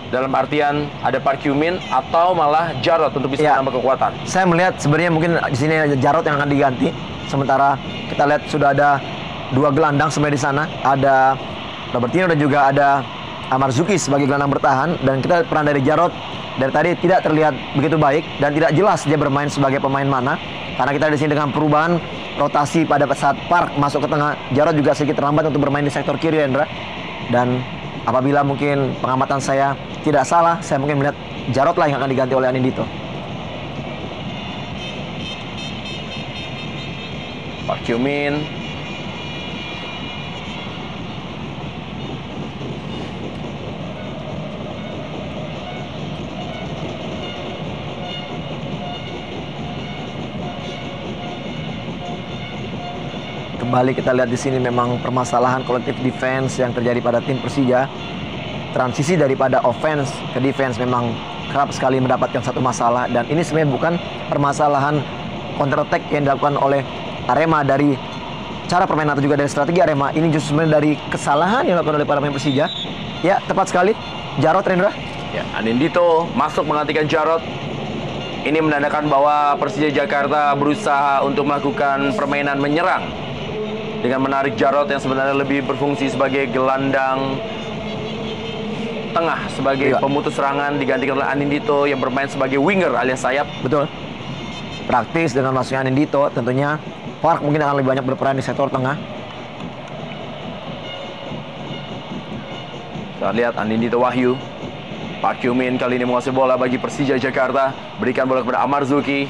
dalam artian ada Park Hyo-min atau malah Jarod untuk bisa menambah kekuatan? Saya melihat sebenarnya mungkin di sini Jarod yang akan diganti. Sementara kita lihat sudah ada dua gelandang sebenarnya di sana. Ada Robertinho dan juga ada Amarzuki sebagai gelandang bertahan, dan kita lihat peran dari Jarod dari tadi tidak terlihat begitu baik dan tidak jelas dia bermain sebagai pemain mana. Karena kita di sini dengan perubahan rotasi pada saat Park masuk ke tengah, Jarod juga sedikit terlambat untuk bermain di sektor kiri, Hendra. Dan apabila mungkin pengamatan saya tidak salah, saya mungkin melihat Jarod lah yang akan diganti oleh Anindito. Park Hyo-min, kembali kita lihat di sini memang permasalahan kolektif defense yang terjadi pada tim Persija. Transisi daripada offense ke defense memang kerap sekali mendapatkan satu masalah, dan ini sebenarnya bukan permasalahan counter attack yang dilakukan oleh Arema dari cara permainan atau juga dari strategi Arema. Ini justru sebenarnya dari kesalahan yang dilakukan oleh para pemain Persija. Ya, tepat sekali. Jarod, Rendra. ya, Anindito masuk menggantikan Jarod. Ini menandakan bahwa Persija Jakarta berusaha untuk melakukan permainan menyerang dengan menarik Jarod yang sebenarnya lebih berfungsi sebagai gelandang tengah, sebagai pemutus serangan, digantikan oleh Anindito yang bermain sebagai winger alias sayap. Betul. Praktis dengan masuknya Anindito, tentunya Park mungkin akan lebih banyak berperan di sektor tengah. Kita lihat Anindito Wahyu. Park Hyo-min kali ini menguasai bola bagi Persija Jakarta, berikan bola kepada Amarzuki.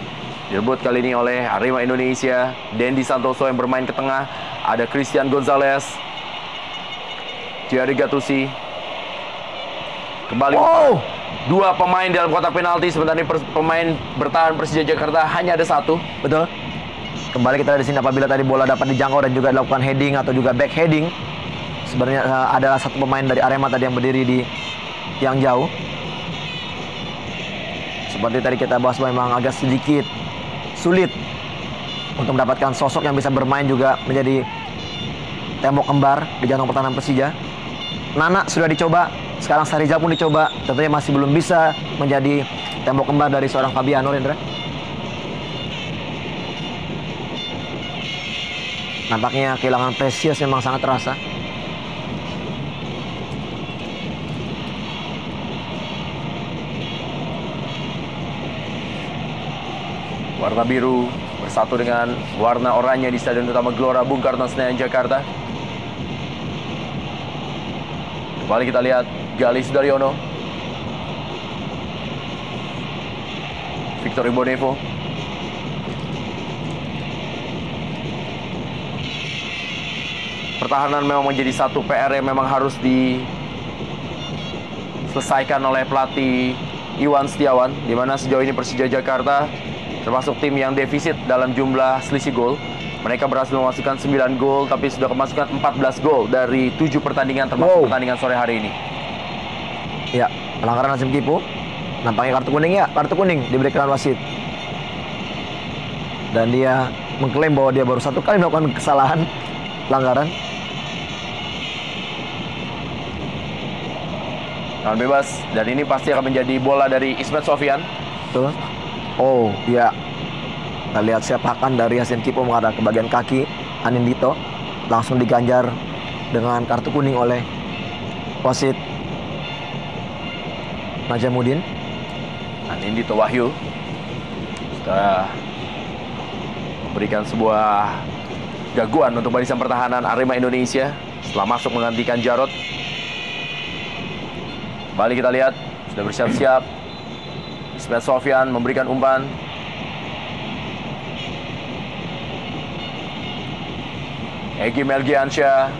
Direbut kali ini oleh Arema Indonesia. Dendi Santoso yang bermain ke tengah. Ada Christian Gonzalez, Thierry Gattuso. Kembali dua pemain dalam kotak penalti, sementara pemain bertahan Persija Jakarta hanya ada satu. Betul. Kembali kita lihat di sini apabila tadi bola dapat dijangkau dan juga dilakukan heading atau juga back heading, sebenarnya adalah satu pemain dari Arema tadi yang berdiri di yang jauh. Seperti tadi kita bahas, memang agak sedikit sulit untuk mendapatkan sosok yang bisa bermain juga menjadi tembok kembar di jantung pertahanan Persija. Nana sudah dicoba, sekarang Sarijal pun dicoba, tentunya masih belum bisa menjadi tembok kembar dari seorang Fabiano, Rendra. Nampaknya kehilangan Precious memang sangat terasa. Warna biru bersatu dengan warna oranye di Stadion Utama Gelora Bung Karno Senayan, Jakarta. Kembali kita lihat Gali Sudaryono, Victor Ibonevo. Pertahanan memang menjadi satu PR yang memang harus diselesaikan oleh pelatih Iwan Setiawan, di mana sejauh ini Persija Jakarta termasuk tim yang defisit dalam jumlah selisih gol. Mereka berhasil memasukkan 9 gol, tapi sudah kemasukan 14 gol dari 7 pertandingan termasuk pertandingan sore hari ini. Ya, pelanggaran Hasim Kipu. Nampaknya kartu kuning ya, kartu kuning diberikan wasit. Dan dia mengklaim bahwa dia baru 1 kali melakukan kesalahan pelanggaran. Tangan bebas, dan ini pasti akan menjadi bola dari Ismet Sofyan. Betul. Oh, ya. Kita lihat sepakan dari Hasim Kipu mengarah ke bagian kaki Anindito. Langsung diganjar dengan kartu kuning oleh wasit Najamuddin. Anindito Wahyu sudah memberikan sebuah gaguan untuk barisan pertahanan Arema Indonesia setelah masuk menggantikan Jarod. Kembali kita lihat, sudah bersiap-siap. Ismet Sofyan memberikan umpan. Egy Melgiansyah.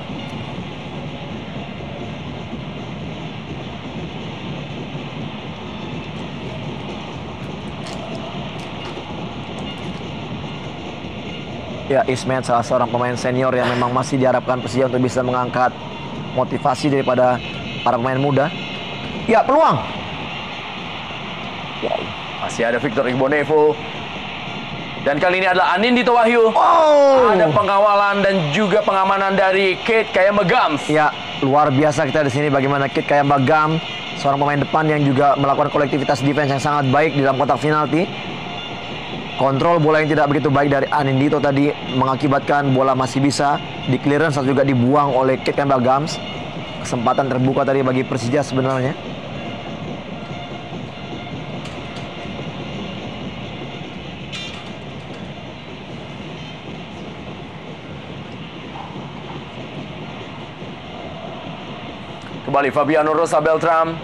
Ya, Ismet salah seorang pemain senior yang memang masih diharapkan Persija untuk bisa mengangkat motivasi daripada para pemain muda. Ya, peluang. Wow. Masih ada Victor Igbonevo. Dan kali ini adalah Anindito Wahyu. Oh. Ada pengawalan dan juga pengamanan dari Kate Kayamba Gams. Ya, luar biasa kita di sini bagaimana Kate Kayamba Gams, seorang pemain depan yang juga melakukan kolektivitas defense yang sangat baik di dalam kotak penalti. Kontrol bola yang tidak begitu baik dari Anindito tadi mengakibatkan bola masih bisa di clearance atau juga dibuang oleh Kate Kayamba Gams. Kesempatan terbuka tadi bagi Persija sebenarnya. Kembali Fabiano Rosa Beltram.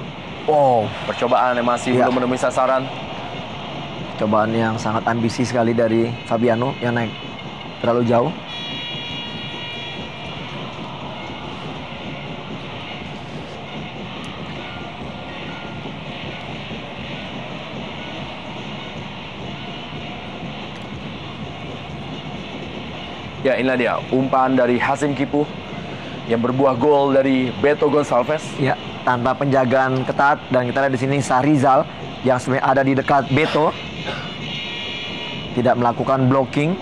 Oh, Percobaan yang masih belum menemui sasaran. cobaan yang sangat ambisi sekali dari Fabiano yang naik terlalu jauh. Ya, inilah dia umpan dari Hasim Kipu yang berbuah gol dari Beto Gonçalves. Ya, tanpa penjagaan ketat, dan kita lihat di sini Sahrizal yang sebenarnya ada di dekat Beto tidak melakukan blocking.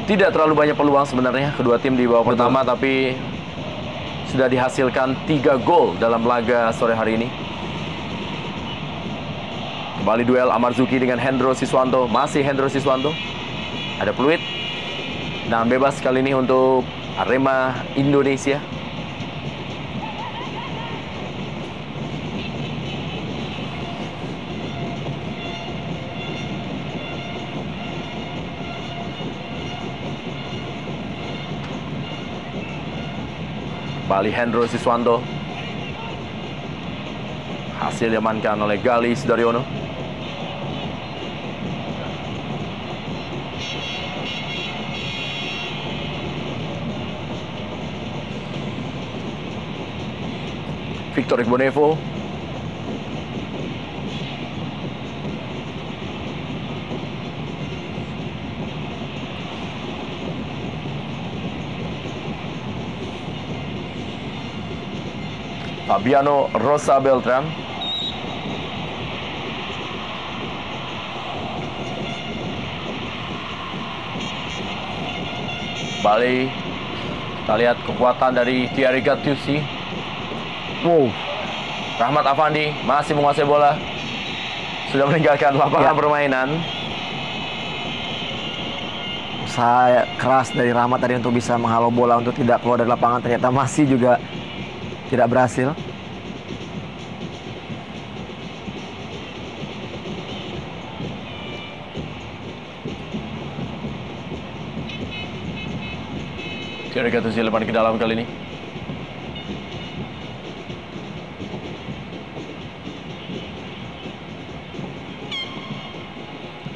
Tidak terlalu banyak peluang sebenarnya kedua tim di babak pertama, tapi sudah dihasilkan 3 gol dalam laga sore hari ini. Kembali duel Amarzuki dengan Hendro Siswanto. Masih Hendro Siswanto. Ada peluit. Nah, bebas kali ini untuk Arema Indonesia. Kembali Hendro Siswanto. Hasil diamankan oleh Gali Sudaryono. Victor Igbonevo. Fabiano Rosa Beltran. Kembali kita lihat kekuatan dari Thierry Gattuso. Wow. Rahmat Afandi masih menguasai bola. Sudah meninggalkan lapangan permainan. Usaha keras dari Rahmat tadi untuk bisa menghalau bola untuk tidak keluar dari lapangan, ternyata masih juga tidak berhasil. Thierry Gattuso lepas ke dalam kali ini.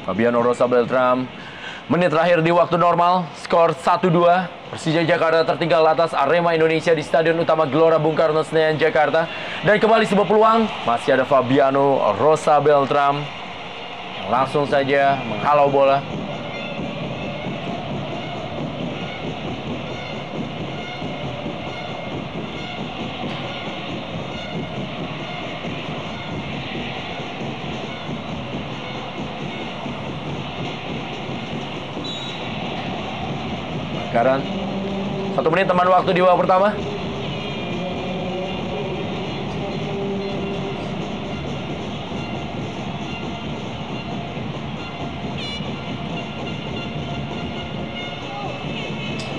Fabiano Rosa Beltram. Menit terakhir di waktu normal, skor 1-2. Persija Jakarta tertinggal atas Arema Indonesia di Stadion Utama Gelora Bung Karno, Senayan, Jakarta. Dan kembali sebuah peluang, masih ada Fabiano Rosa Beltram yang langsung saja menghalau bola. Sekarang 1 menit teman waktu di babak pertama.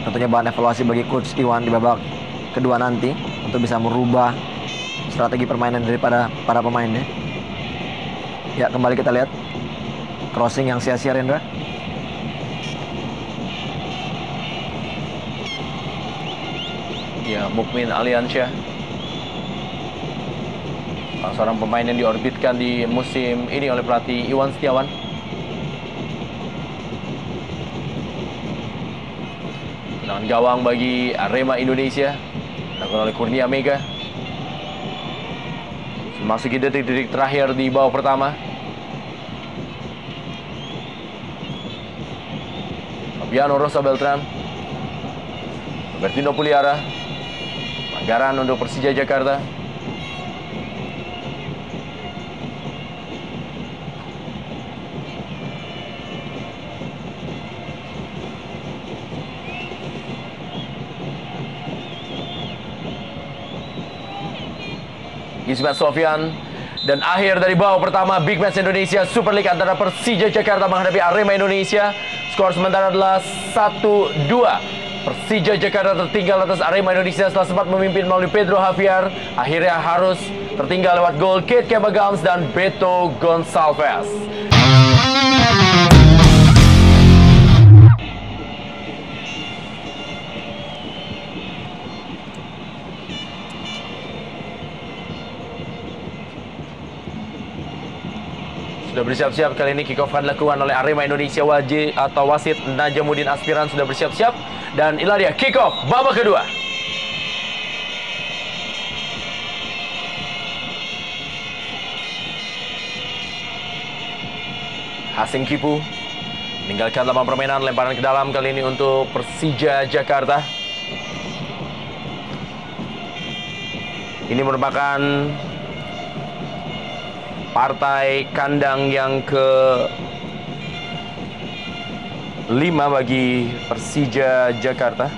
Tentunya bahan evaluasi bagi Coach Iwan di babak kedua nanti untuk bisa merubah strategi permainan daripada para pemainnya. Ya, kembali kita lihat crossing yang sia-sia, Rendra. Ya, Mukmin Aliansyah, salah seorang pemain yang diorbitkan di musim ini oleh pelatih Iwan Setiawan. Tendangan gawang bagi Arema Indonesia dilakukan oleh Kurnia Mega. Memasuki detik-detik terakhir di babak pertama. Fabiano Rosa Beltram, Robertino Puliara, pelanggaran untuk Persija Jakarta. Ismet Sofyan. Dan akhir dari babak pertama Big Match Indonesia Super League antara Persija Jakarta menghadapi Arema Indonesia. Skor sementara adalah 1-2. Persija Jakarta tertinggal atas Arema Indonesia setelah sempat memimpin melalui Pedro Javier. Akhirnya harus tertinggal lewat gol Kate Kebagams dan Beto Gonçalves. Sudah bersiap-siap, kali ini kick off akan dilakukan oleh Arema Indonesia. Wasit Najamuddin Aspiran sudah bersiap-siap. Dan inilah dia kick off babak kedua. Hasim Kipu meninggalkan lapangan permainan, lemparan ke dalam kali ini untuk Persija Jakarta. Ini merupakan partai kandang yang ke-5 bagi Persija Jakarta.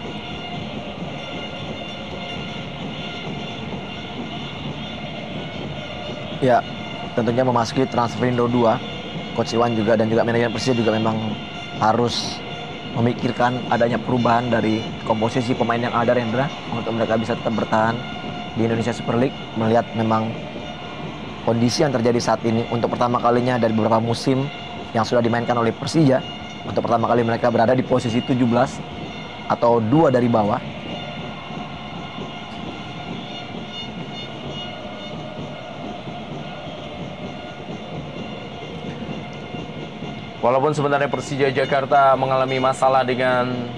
Ya, tentunya memasuki transfer window 2. Coach Iwan juga dan juga manajemen Persija juga memang harus memikirkan adanya perubahan dari komposisi pemain yang ada, Rendra, untuk mereka bisa tetap bertahan di Indonesia Super League. Melihat memang kondisi yang terjadi saat ini untuk pertama kalinya dari beberapa musim yang sudah dimainkan oleh Persija, untuk pertama kali mereka berada di posisi 17 atau 2 dari bawah. Walaupun sebenarnya Persija Jakarta mengalami masalah dengan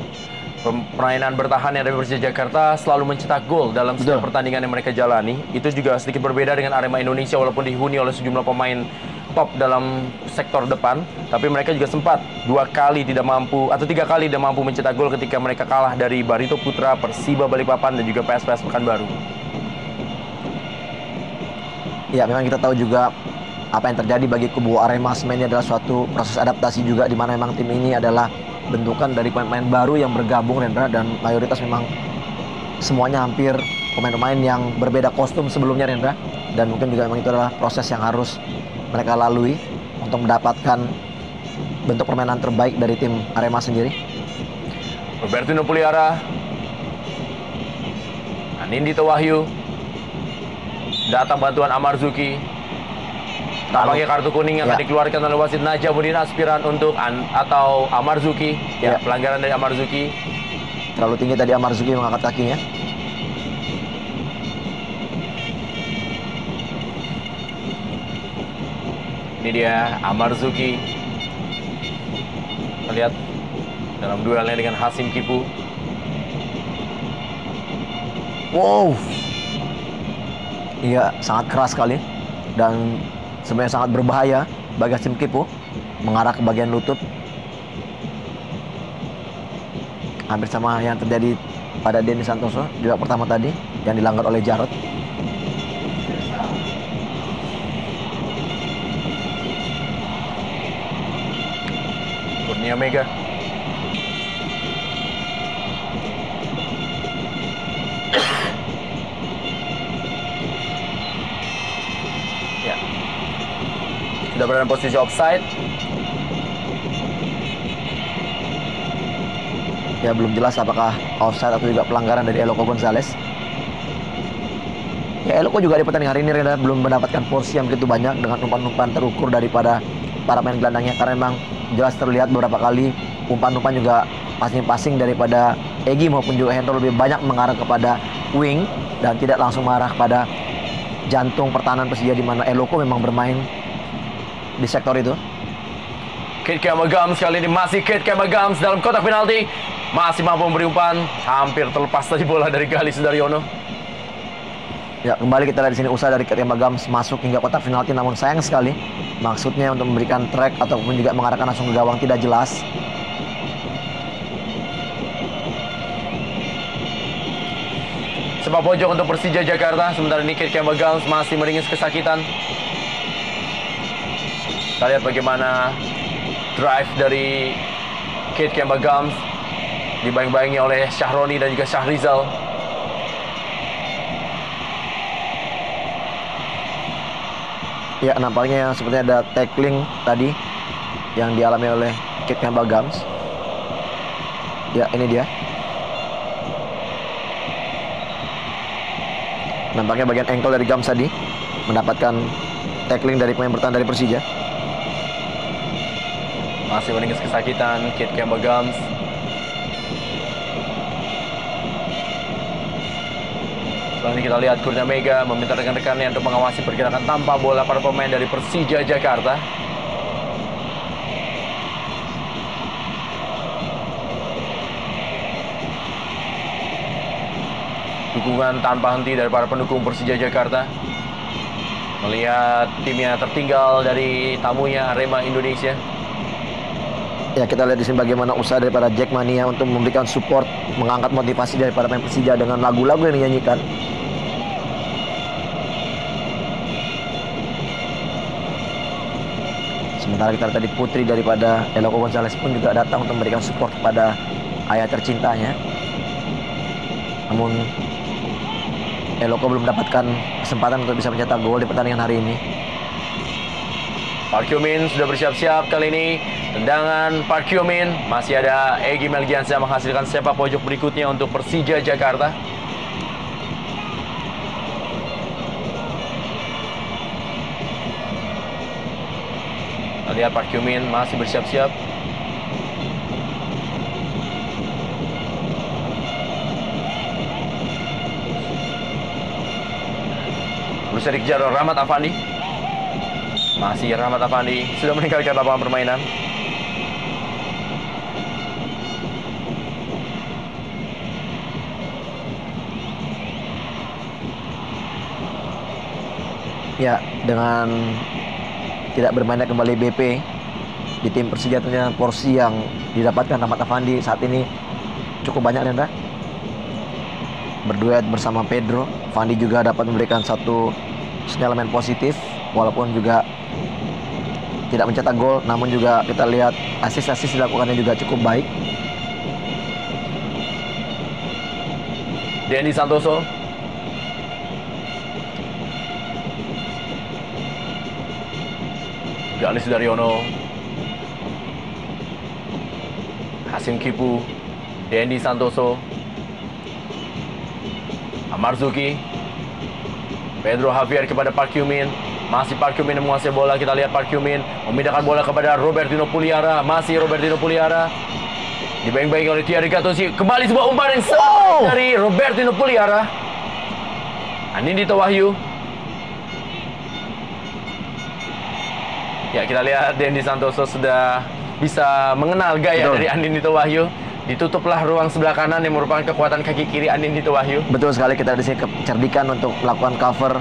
permainan bertahan yang dari Persija Jakarta selalu mencetak gol dalam setiap pertandingan yang mereka jalani. Itu juga sedikit berbeda dengan Arema Indonesia, walaupun dihuni oleh sejumlah pemain top dalam sektor depan, tapi mereka juga sempat 2 kali tidak mampu atau 3 kali tidak mampu mencetak gol ketika mereka kalah dari Barito Putra, Persiba Balikpapan dan juga PSPS Pekanbaru. Ya, memang kita tahu juga apa yang terjadi bagi kubu Arema ini adalah suatu proses adaptasi juga, di mana memang tim ini adalah bentukan dari pemain-pemain baru yang bergabung, Rendra, dan mayoritas memang semuanya hampir pemain-pemain yang berbeda kostum sebelumnya, Rendra, dan mungkin juga memang itu adalah proses yang harus mereka lalui untuk mendapatkan bentuk permainan terbaik dari tim Arema sendiri. Robertino Puliara, Anindito Wahyu, datang bantuan Amarzuki. Tampaknya kartu kuning yang akan dikeluarkan oleh wasit Najamuddin Aspiran untuk atau Amarzuki. Ya, pelanggaran dari Amarzuki. Terlalu tinggi tadi Amarzuki mengangkat kakinya. Ini dia Amarzuki. Kita lihat dalam duelnya dengan Hasim Kipu. Wow. Iya, sangat keras sekali. Dan sebenarnya sangat berbahaya bagi Hasim Kipu. Mengarah ke bagian lutut. Hampir sama yang terjadi pada Denny Santoso di babak pertama tadi, yang dilanggar oleh Jarod. Kurnia Mega. Ya. Sudah berada dalam posisi offside. Ya, belum jelas apakah offside atau juga pelanggaran dari Eloko Gonzalez. Ya, Eloko juga di pertandingan hari ini Reda belum mendapatkan porsi yang begitu banyak dengan umpan-umpan terukur daripada para pemain gelandangnya, karena memang jelas terlihat beberapa kali umpan-umpan juga passing-passing daripada Egy maupun juga Hendro lebih banyak mengarah kepada wing dan tidak langsung mengarah pada jantung pertahanan Persija, di mana Eloko memang bermain di sektor itu. Kate Kamagams kali ini masih Kate Kamagams dalam kotak penalti. Masih mampu memberi umpan. Hampir terlepas tadi bola dari Galih Sudaryono. Ya, kembali kita lihat di sini usaha dari Kate Kamagams masuk hingga kotak penalti, namun sayang sekali maksudnya untuk memberikan track ataupun juga mengarahkan langsung ke gawang tidak jelas. Sepak pojok untuk Persija Jakarta. Sementara ini Kate Kamagams masih meringis kesakitan. Kita lihat bagaimana drive dari Kate Kamagams dibayang-bayangi oleh Syahroni dan juga Syahrizal. Ya, nampaknya sepertinya ada tackling tadi yang dialami oleh Kate Kamagams. Ya, ini dia. Nampaknya bagian ankle dari Gams tadi mendapatkan tackling dari pemain bertahan dari Persija. Masih meringis kesakitan Kate Kamagams. Setelah ini kita lihat Kurnia Mega meminta rekan-rekannya untuk mengawasi pergerakan tanpa bola para pemain dari Persija Jakarta. Dukungan tanpa henti dari para pendukung Persija Jakarta. Melihat timnya tertinggal dari tamunya Arema Indonesia. Ya, kita lihat di sini bagaimana usaha daripada Jackmania untuk memberikan support, mengangkat motivasi daripada pemain Persija dengan lagu-lagu yang dinyanyikan. Sementara kita lihat tadi putri daripada Eloko Gonzalez pun juga datang untuk memberikan support kepada ayah tercintanya. Namun Eloko belum mendapatkan kesempatan untuk bisa mencetak gol di pertandingan hari ini. Park Hyo-min sudah bersiap-siap kali ini. Tendangan Park Hyo-min. Masih ada Egy Melgiansyah menghasilkan sepak pojok berikutnya untuk Persija Jakarta. Kita lihat Park Hyo-min masih bersiap-siap. Berusaha dikejar Rahmat Afandi. Masih Rahmat Afandi sudah meninggalkan lapangan permainan. Ya, dengan tidak bermainnya kembali BP di tim Persija, tentunya porsi yang didapatkan Rahmat Afandi saat ini cukup banyak, Nanda. Berduet bersama Pedro, Afandi juga dapat memberikan satu sinyalemen positif walaupun juga tidak mencetak gol, namun juga kita lihat asis-asis dilakukannya juga cukup baik. Denny Santoso. Galih Sudaryono. Hasim Kipu. Denny Santoso. Amarzuki. Pedro Javier kepada Park Hyo-min. Masih Park Hyo-min yang menguasai bola. Kita lihat Park Hyo-min memindahkan bola kepada Robertino Puliara. Masih Robertino Puliara. Dibayang-bayangi oleh Thierry Gattuso. Kembali sebuah umpan yang salah dari Robertino Puliara. Anindito Wahyu. Ya, kita lihat Denny Santoso sudah bisa mengenal gaya Betul. dari Anindito Wahyu. Ditutuplah ruang sebelah kanan yang merupakan kekuatan kaki kiri Anindito Wahyu. Betul sekali, kita di sini kecerdikan untuk melakukan cover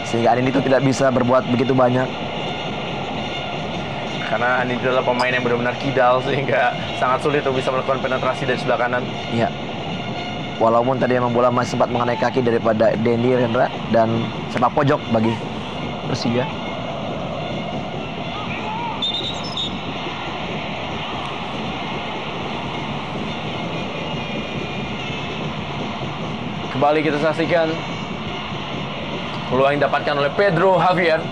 sehingga Anindito tidak bisa berbuat begitu banyak. Karena Anindito adalah pemain yang benar-benar kidal sehingga sangat sulit untuk bisa melakukan penetrasi dari sebelah kanan. Iya. Walaupun tadi memang bola masih sempat mengenai kaki daripada Dendi Rendra dan sepak pojok bagi Persija. Kembali kita saksikan peluang yang didapatkan oleh Pedro Javier.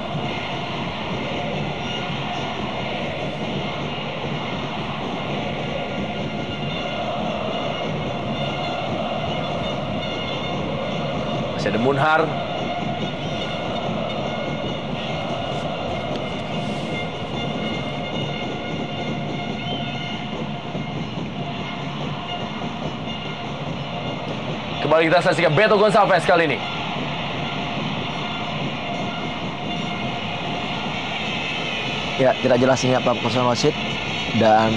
Masih ada Munhar. Kembali kita saksikan Beto Gonçalves kali ini. Ya, tidak jelas ini apa personal wasit, dan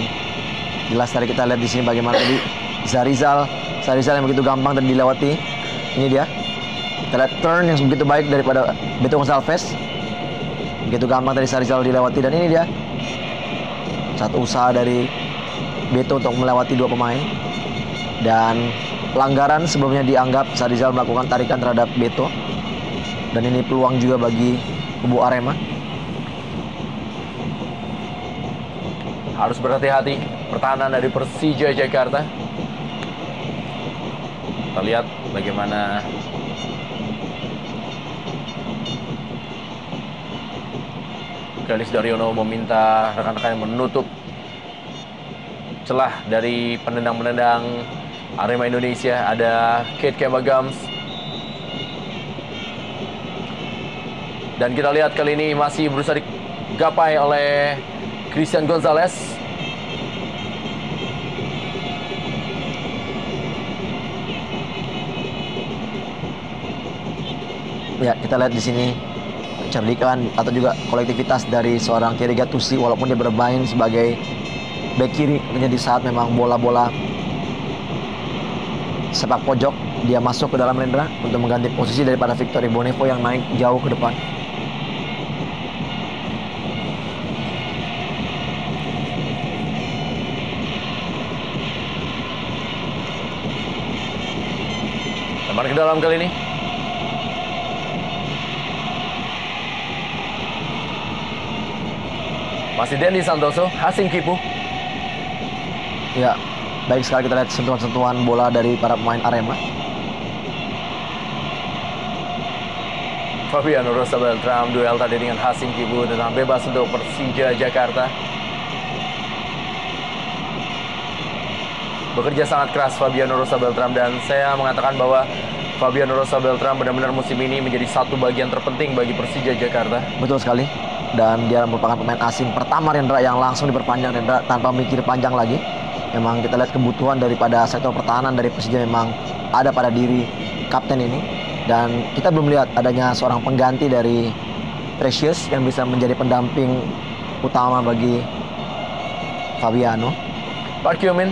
jelas tadi kita lihat di sini bagaimana tadi Zarizal yang begitu gampang tadi dilewati. Ini dia. Kita lihat turn yang begitu baik daripada Beto Gonçalves. Begitu gampang tadi Zarizal dilewati, dan ini dia satu usaha dari Beto untuk melewati dua pemain. Dan pelanggaran sebelumnya dianggap Zarizal melakukan tarikan terhadap Beto. Dan ini peluang juga bagi kubu Arema. Harus berhati-hati pertahanan dari Persija Jakarta. Kita lihat bagaimana Galis Daryono meminta rekan-rekan yang menutup celah dari penendang-penendang Arema Indonesia. Ada Kate Kemagams. Dan kita lihat kali ini masih berusaha digapai oleh Christian Gonzalez. Ya, kita lihat di sini kecerdikan atau juga kolektivitas dari seorang Thierry Gattuso, walaupun dia bermain sebagai bek kiri, tentunya di saat memang bola-bola sepak pojok dia masuk ke dalam Rendra untuk mengganti posisi daripada Victor Ibonevo yang naik jauh ke depan. Teman ke dalam kali ini. Masih Dendi Santoso, Hasim Kipu. Ya, baik sekali kita lihat sentuhan-sentuhan bola dari para pemain Arema. Fabiano Rosa Beltram duel tadi dengan Hasim Kipu, tenang bebas untuk Persija Jakarta. Bekerja sangat keras Fabiano Rosa Beltram, dan saya mengatakan bahwa Fabiano Rosa Beltram benar-benar musim ini menjadi satu bagian terpenting bagi Persija Jakarta. Betul sekali. Dan dia merupakan pemain asing pertama Rendra yang langsung diperpanjang Rendra tanpa mikir panjang lagi. Memang kita lihat kebutuhan daripada sektor pertahanan dari Persija memang ada pada diri kapten ini. Dan kita belum lihat adanya seorang pengganti dari Precious yang bisa menjadi pendamping utama bagi Fabiano. Park Hyo-min.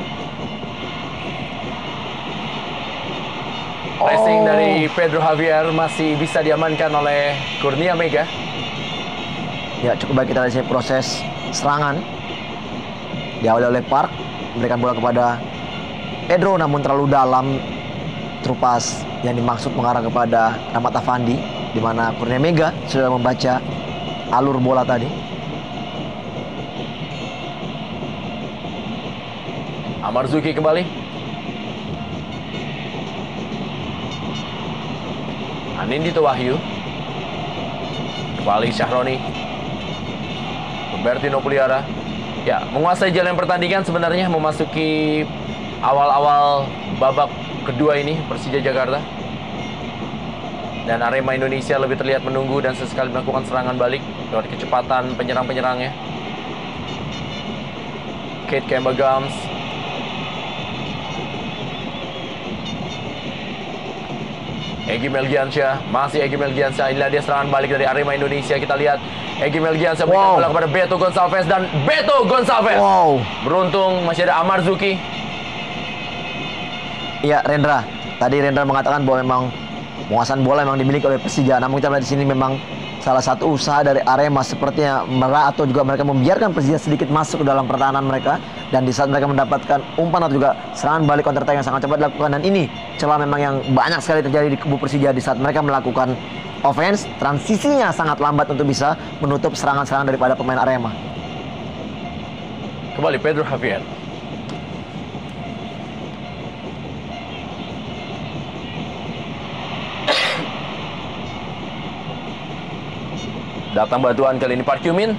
Pressing dari Pedro Javier masih bisa diamankan oleh Kurnia Mega. Ya, cukup baik kita lihat proses serangan. Diawali oleh Park, memberikan bola kepada Pedro, namun terlalu dalam terupas yang dimaksud mengarah kepada Rahmat Afandi, di mana Kurnia Mega sudah membaca alur bola tadi. Amarzuki kembali. Anindito Wahyu. Kembali Syahroni. Bertino Puliara. Ya, menguasai jalan pertandingan sebenarnya memasuki awal-awal babak kedua ini Persija Jakarta. Dan Arema Indonesia lebih terlihat menunggu dan sesekali melakukan serangan balik lewat kecepatan penyerang-penyerangnya. Kate Kemagams. Egy Melgiansyah, masih Egy Melgiansyah. Inilah dia serangan balik dari Arema Indonesia. Kita lihat Egy Melgiansyah berikan bola kepada Beto Gonçalves dan Beto Gonçalves. Beruntung masih ada Amar Zuki. Iya, Rendra. Tadi Rendra mengatakan bahwa memang penguasaan bola memang dimiliki oleh Persija. Namun kita melihat di sini memang salah satu usaha dari Arema sepertinya atau juga mereka membiarkan Persija sedikit masuk ke dalam pertahanan mereka, dan di saat mereka mendapatkan umpan atau juga serangan balik counter attack yang sangat cepat dilakukan, dan ini celah memang yang banyak sekali terjadi di kubu Persija di saat mereka melakukan offense, transisinya sangat lambat untuk bisa menutup serangan-serangan daripada pemain Arema. Kembali Pedro Javier. Datang bantuan kali ini Park Hyo-min.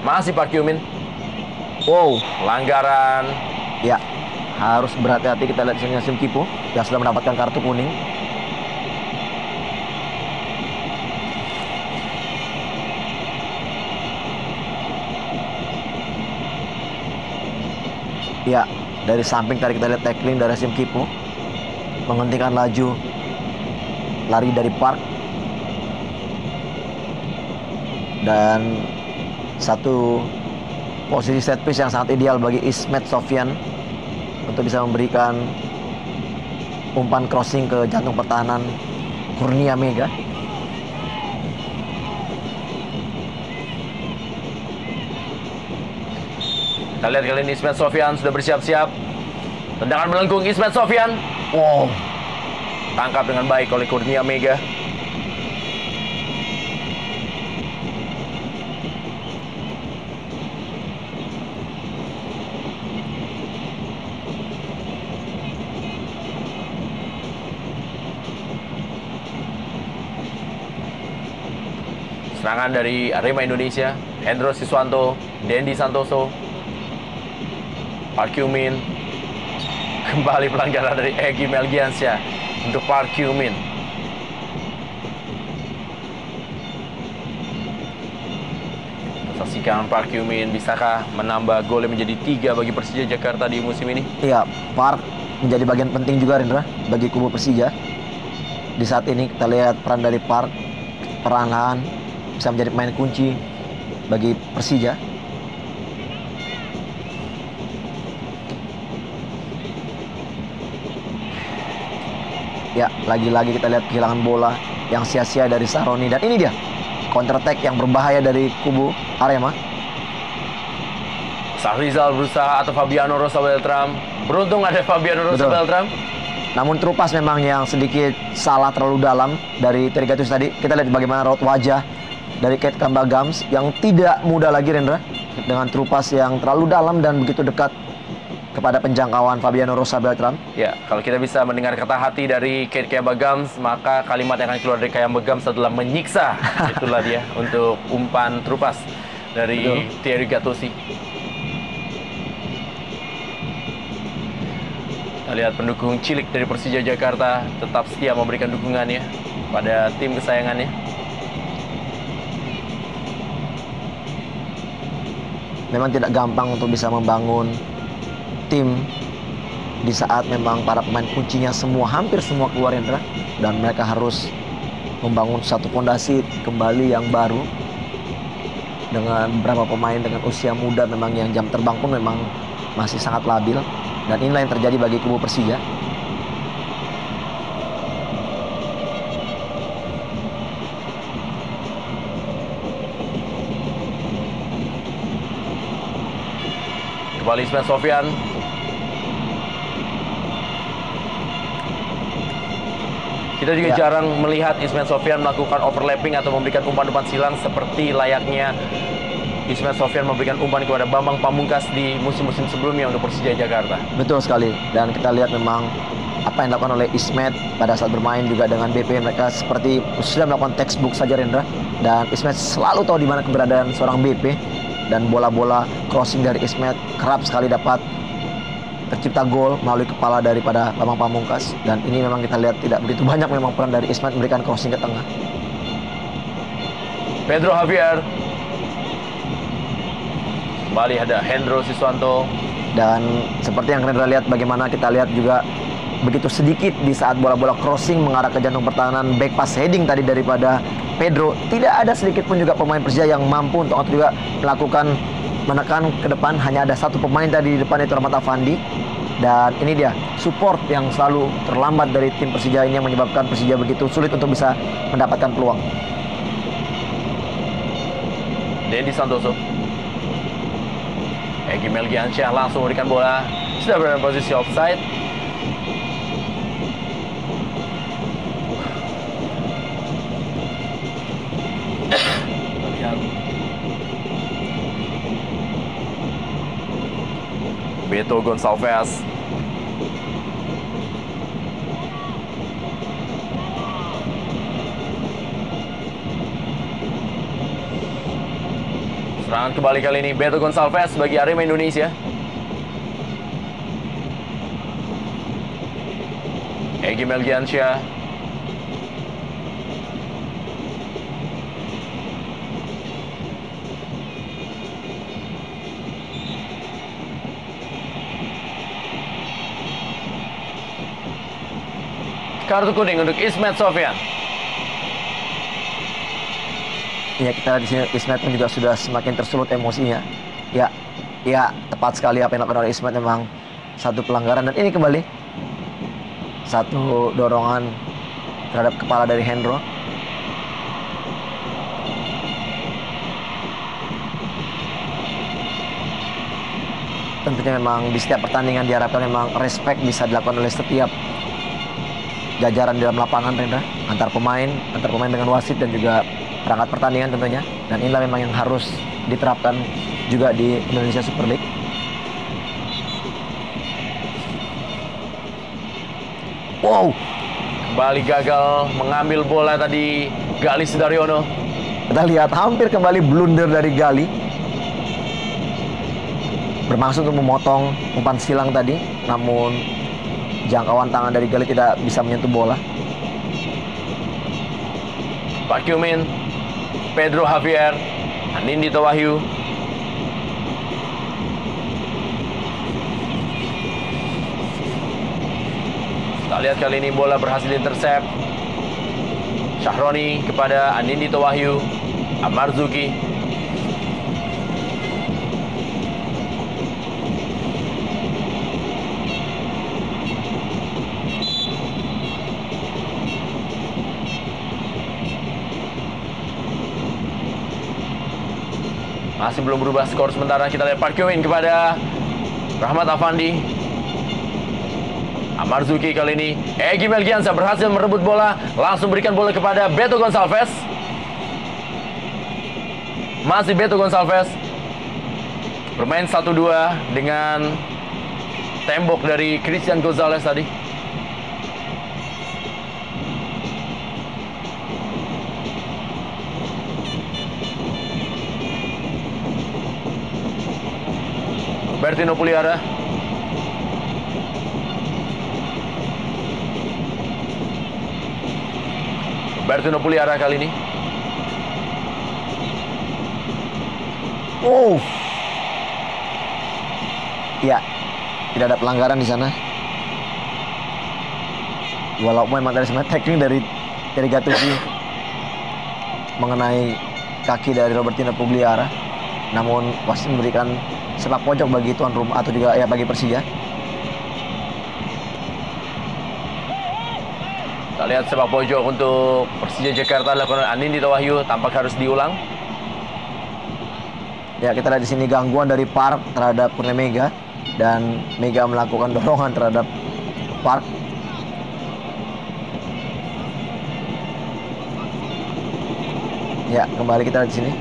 Masih Park Hyo-min. Pelanggaran. Ya, harus berhati-hati. Kita lihat di sini Sim Kipo yang sudah mendapatkan kartu kuning. Ya, dari samping tadi kita lihat tackling dari Sim Kipo, menghentikan laju lari dari Park. Dan satu posisi set piece yang sangat ideal bagi Ismet Sofyan untuk bisa memberikan umpan crossing ke jantung pertahanan Kurnia Mega. Kita lihat kali ini Ismet Sofyan sudah bersiap-siap. Tendangan melengkung Ismet Sofyan. Tangkap dengan baik oleh Kurnia Mega. Serangan dari Arema Indonesia, Hendro Siswanto, Dendi Santoso, Park Hyo-min. Kembali pelanggaran dari Egy Melgiansyah untuk Park Hyo-min. Saksikan Park Hyo-min, bisakah menambah golnya menjadi 3 bagi Persija Jakarta di musim ini? Iya, Park menjadi bagian penting juga, Rendra, bagi kubu Persija. Di saat ini kita lihat peran dari Park perlahan bisa menjadi pemain kunci bagi Persija. Ya, lagi-lagi kita lihat kehilangan bola yang sia-sia dari Saroni, dan ini dia counter attack yang berbahaya dari kubu Arema. Sahrizal berusaha atau Fabiano Rosa Beltram. Beruntung ada Fabiano Rosa Beltram. Namun Trupas memang yang sedikit salah terlalu dalam dari Terigatus tadi. Kita lihat bagaimana raut wajah dari Kate Kambagams yang tidak mudah lagi, Rendra, dengan Trupas yang terlalu dalam dan begitu dekat kepada penjangkauan Fabiano Rosa Beltram. Ya, kalau kita bisa mendengar kata hati dari Kate Kambagams, maka kalimat yang akan keluar dari Kambagams adalah menyiksa. Itulah dia untuk umpan Trupas dari Thierry Gattuso. Kita lihat pendukung cilik dari Persija Jakarta tetap setia memberikan dukungannya pada tim kesayangannya. Memang tidak gampang untuk bisa membangun tim di saat memang para pemain kuncinya hampir semua keluar, Rendra, dan mereka harus membangun satu fondasi kembali yang baru dengan beberapa pemain dengan usia muda memang yang jam terbang pun memang masih sangat labil, dan inilah yang terjadi bagi kubu Persija. Kembali Ismet Sofyan. Kita juga jarang melihat Ismet Sofyan melakukan overlapping atau memberikan umpan-umpan silang seperti layaknya Ismet Sofyan memberikan umpan kepada Bambang Pamungkas di musim-musim sebelumnya untuk Persija Jakarta. Betul sekali. Dan kita lihat memang apa yang dilakukan oleh Ismet pada saat bermain juga dengan BP, mereka seperti sudah melakukan textbook saja, Rendra. Dan Ismet selalu tahu di mana keberadaan seorang BP, dan bola-bola crossing dari Ismet kerap sekali dapat tercipta gol melalui kepala daripada Bambang Pamungkas. Dan ini memang kita lihat tidak begitu banyak memang peran dari Ismet memberikan crossing ke tengah. Pedro Javier. Kembali ada Hendro Siswanto. Dan seperti yang Rendra lihat, bagaimana kita lihat juga begitu sedikit di saat bola-bola crossing mengarah ke jantung pertahanan, back pass heading tadi daripada Pedro, tidak ada sedikit pun juga pemain Persija yang mampu untuk juga melakukan menekan ke depan. Hanya ada satu pemain tadi di depan, itu Rahmat Afandi. Dan ini dia support yang selalu terlambat dari tim Persija ini yang menyebabkan Persija begitu sulit untuk bisa mendapatkan peluang. Dendi Santoso, Egy Melgiansyah langsung memberikan bola, sudah berada dalam posisi offside. Lihat Beto Gonçalves, serangan kembali kali ini Beto Gonçalves bagi Arema Indonesia. Egy Melgiansyah, kartu kuning untuk Ismet Sofyan. Ya, kita di sini Ismet pun juga sudah semakin tersulut emosinya. Ya, tepat sekali apa yang dilakukan oleh Ismet, memang satu pelanggaran. Dan ini kembali satu dorongan terhadap kepala dari Hendro. Tentunya memang di setiap pertandingan diharapkan memang respect bisa dilakukan oleh setiap jajaran di dalam lapangan, Rendra, antar pemain dengan wasit dan juga perangkat pertandingan tentunya. Dan inilah memang yang harus diterapkan juga di Indonesia Super League. Wow, Kembali gagal mengambil bola tadi Gali Sudaryono. kita lihat hampir kembali blunder dari Gali, bermaksud untuk memotong umpan silang tadi, namun jangkauan tangan dari Gali tidak bisa menyentuh bola. Pak Kyumin, Pedro Javier, Anindito Wahyu. Kita lihat kali ini bola berhasil intercept. Syahroni kepada Anindito Wahyu, Amarzuki. Masih belum berubah skor sementara. Kita lihat Park Hyo-in kepada Rahmat Afandi. Amarzuki kali ini. Egy Melgiansyah berhasil merebut bola. Langsung berikan bola kepada Beto Gonçalves. Masih Beto Gonçalves. Bermain 1-2 dengan tembok dari Christian Gonzalez tadi. Bertino Puliara. Bertino Puliara kali ini. Oh, ya, tidak ada pelanggaran di sana. Walaupun memang dari sebenarnya tackling dari Gattuso mengenai kaki dari Robertino Pugliara, namun wasit memberikan sepak pojok bagi tuan rumah atau juga ya bagi Persija. Kita lihat sepak pojok untuk Persija Jakarta dilakukan oleh Anindito Wahyu, tampak harus diulang. Ya, kita lihat di sini gangguan dari Park terhadap Kurnia Mega, dan Mega melakukan dorongan terhadap Park. Ya, kembali kita lihat di sini.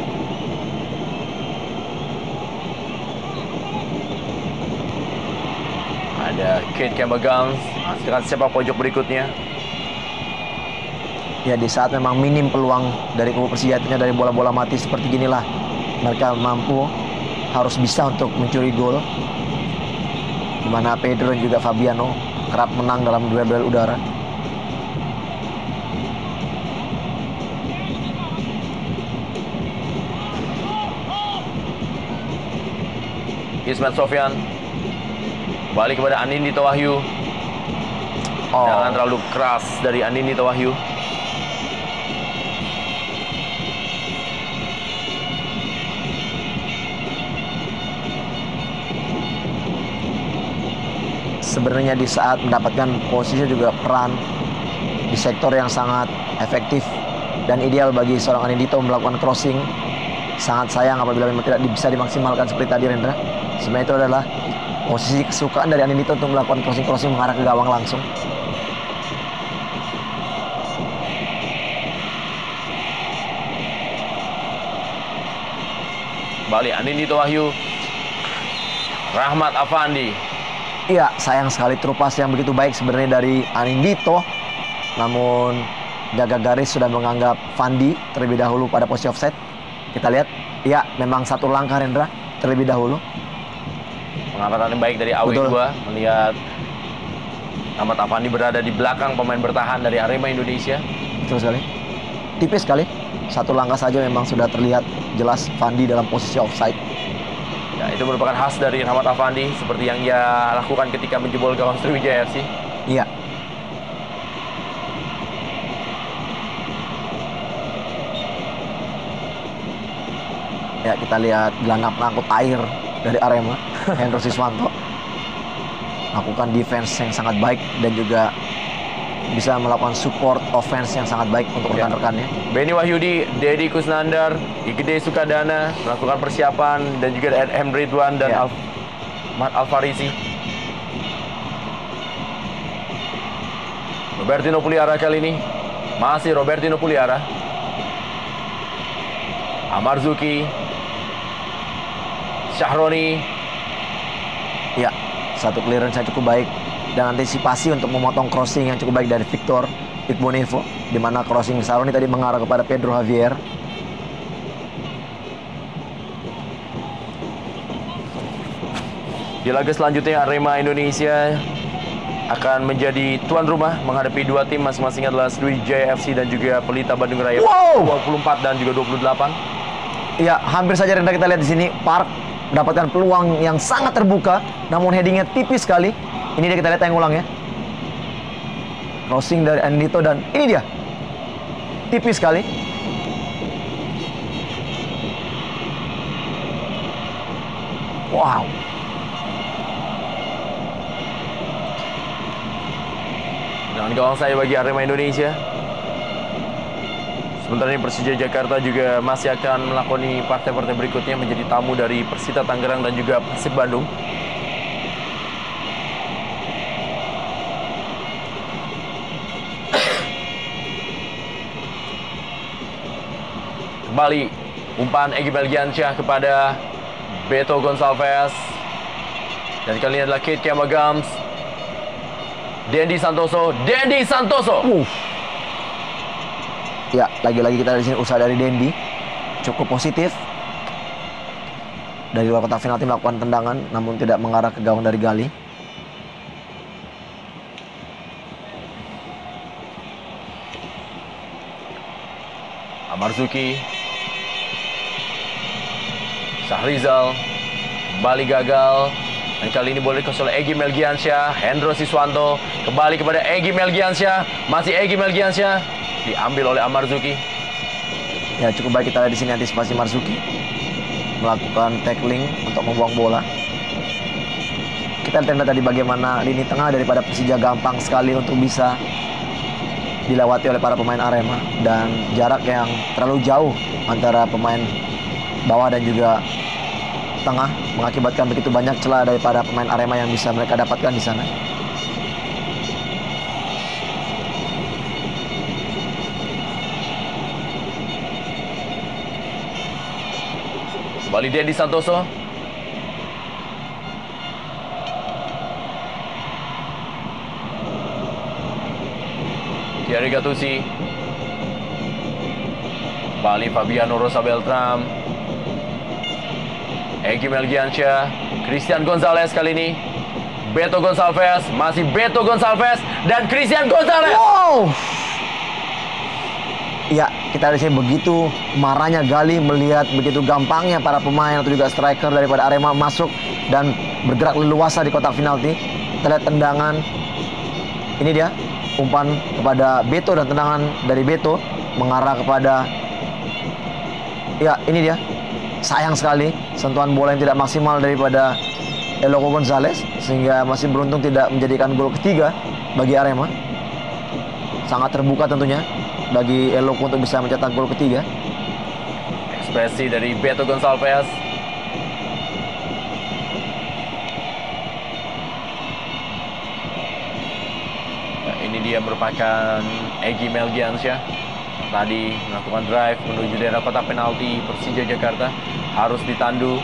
Ada Kate Campbell-Gowns dengan sepak pojok berikutnya. Ya, di saat memang minim peluang dari kubu Persija, artinya dari bola-bola mati seperti ginilah mereka mampu harus bisa untuk mencuri gol, di mana Pedro dan juga Fabiano kerap menang dalam duel-duel udara. Ismet Sofyan balik kepada Anindito Wahyu. Jangan terlalu keras dari Anindito Wahyu. sebenarnya di saat mendapatkan posisi juga peran di sektor yang sangat efektif dan ideal bagi seorang Anindito melakukan crossing. Sangat sayang apabila memang tidak bisa dimaksimalkan seperti tadi, Rendra. Sebenarnya itu adalah posisi kesukaan dari Anindito untuk melakukan crossing mengarah ke gawang langsung. Kembali Anindito Wahyu, Rahmat Afandi. Iya, sayang sekali terupas yang begitu baik sebenarnya dari Anindito. Namun jaga garis sudah menganggap Fandi terlebih dahulu pada posisi offside. Kita lihat, ya memang satu langkah Rendra terlebih dahulu. Pengangkatan yang baik dari AW2 melihat Rahmat Afandi berada di belakang pemain bertahan dari Arema Indonesia. Betul sekali. Tipis sekali. Satu langkah saja memang sudah terlihat jelas Fandi dalam posisi offside. Ya, itu merupakan khas dari Rahmat Afandi seperti yang ia lakukan ketika menjebol gawang Sriwijaya FC. Iya. Ya, kita lihat gelandang pengangkut air dari Arema, Hendro Siswanto, melakukan defense yang sangat baik dan juga bisa melakukan support offense yang sangat baik untuk rekan-rekannya. Benny Wahyudi, Dedi Kusnandar, Igede Sukadana melakukan persiapan, dan juga M. Ridwan dan Ahmad Alfarisi. Robertino Puliara kali ini, masih Robertino Puliara. Amarzuki, Syahroni. Ya, satu clearance yang cukup baik dan antisipasi untuk memotong crossing yang cukup baik dari Victor Iqbonevo, di mana crossing Syahroni tadi mengarah kepada Pedro Javier. Di laga selanjutnya Arema Indonesia akan menjadi tuan rumah menghadapi dua tim masing-masing adalah Sriwijaya FC dan juga Pelita Bandung Raya. Wow! 24 dan juga 28. Ya, hampir saja Rendra kita lihat di sini Park mendapatkan peluang yang sangat terbuka, namun headingnya tipis sekali. Ini dia, kita lihat yang ulang ya. Crossing dari Anindito dan ini dia. Tipis sekali. Wow. Dengan gawang saya bagi Arema Indonesia. Sementara ini Persija Jakarta juga masih akan melakoni partai-partai berikutnya menjadi tamu dari Persita Tangerang dan juga Persib Bandung. Kembali umpan Egy Melgiansyah kepada Beto Gonçalves. Dan kali ini adalah Kate Kemagams. Dendi Santoso. Ya, lagi-lagi kita di sini usaha dari Dendi cukup positif. Dari luar kotak penalti melakukan tendangan namun tidak mengarah ke gawang dari Gali. Amarzuki, Syahrizal kembali gagal, dan kali ini boleh dikosong oleh Egy Melgiansyah. Hendro Siswanto kembali kepada Egy Melgiansyah, masih Egy Melgiansyah, diambil oleh Amarzuki. Ya, cukup baik kita lihat di sini antisipasi Marzuki melakukan tackling untuk membuang bola. Kita lihat tadi bagaimana lini tengah daripada Persija gampang sekali untuk bisa dilewati oleh para pemain Arema, dan jarak yang terlalu jauh antara pemain bawah dan juga tengah mengakibatkan begitu banyak celah daripada pemain Arema yang bisa mereka dapatkan di sana. Kembali Dendi Santoso. Thierry Gattuso. Kembali Fabiano Rosa Beltram. Egy Melgiansyah. Christian Gonzalez kali ini. Beto Gonçalves. Masih Beto Gonçalves. Dan Christian Gonzalez. Wow! Ya, kita di sini begitu marahnya Gali melihat begitu gampangnya para pemain atau juga striker daripada Arema masuk dan bergerak leluasa di kotak penalti. Kita lihat tendangan. Ini dia, umpan kepada Beto dan tendangan dari Beto mengarah kepada, ya ini dia, sayang sekali sentuhan bola yang tidak maksimal daripada Eloko Gonzalez sehingga masih beruntung tidak menjadikan gol ketiga bagi Arema. Sangat terbuka tentunya bagi Eloko untuk bisa mencetak gol ketiga. Ekspresi dari Beto Gonçalves. Nah, ini dia merupakan Egy Melgiansyah. Tadi melakukan drive menuju daerah kotak penalti Persija Jakarta. Harus ditandu.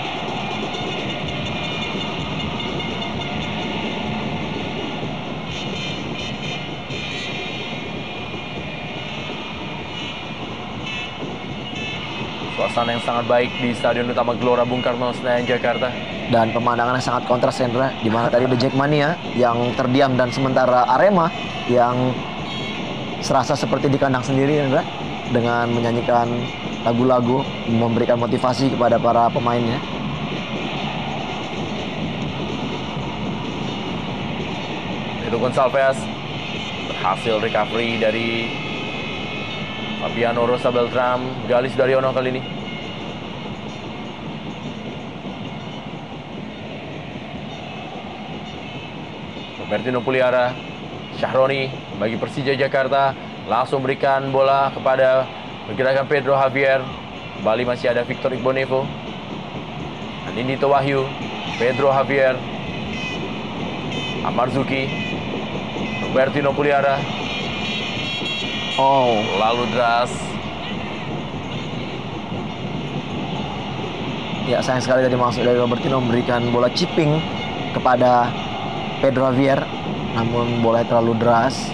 Suasana yang sangat baik di Stadion Utama Gelora Bung Karno, Senayan, Jakarta. Dan pemandangannya sangat kontras, Hendra, di mana tadi The Jackmania yang terdiam dan sementara Arema yang serasa seperti di kandang sendiri, Hendra, dengan menyanyikan lagu-lagu, memberikan motivasi kepada para pemainnya. Itu Gonçalves berhasil recovery dari Fabiano Rosa Beltram. Galih Sudaryono kali ini. Robertino Puliara, Syahroni bagi Persija Jakarta, langsung berikan bola kepada pergerakan Pedro Javier. Kembali masih ada Victor Igbonevo, Anindito Wahyu, Pedro Javier, Amarzuki, Robertino Puliara. Lalu deras. Ya, sayang sekali tadi masuk dari Robertino memberikan bola chipping kepada Pedro Javier, namun bola terlalu deras.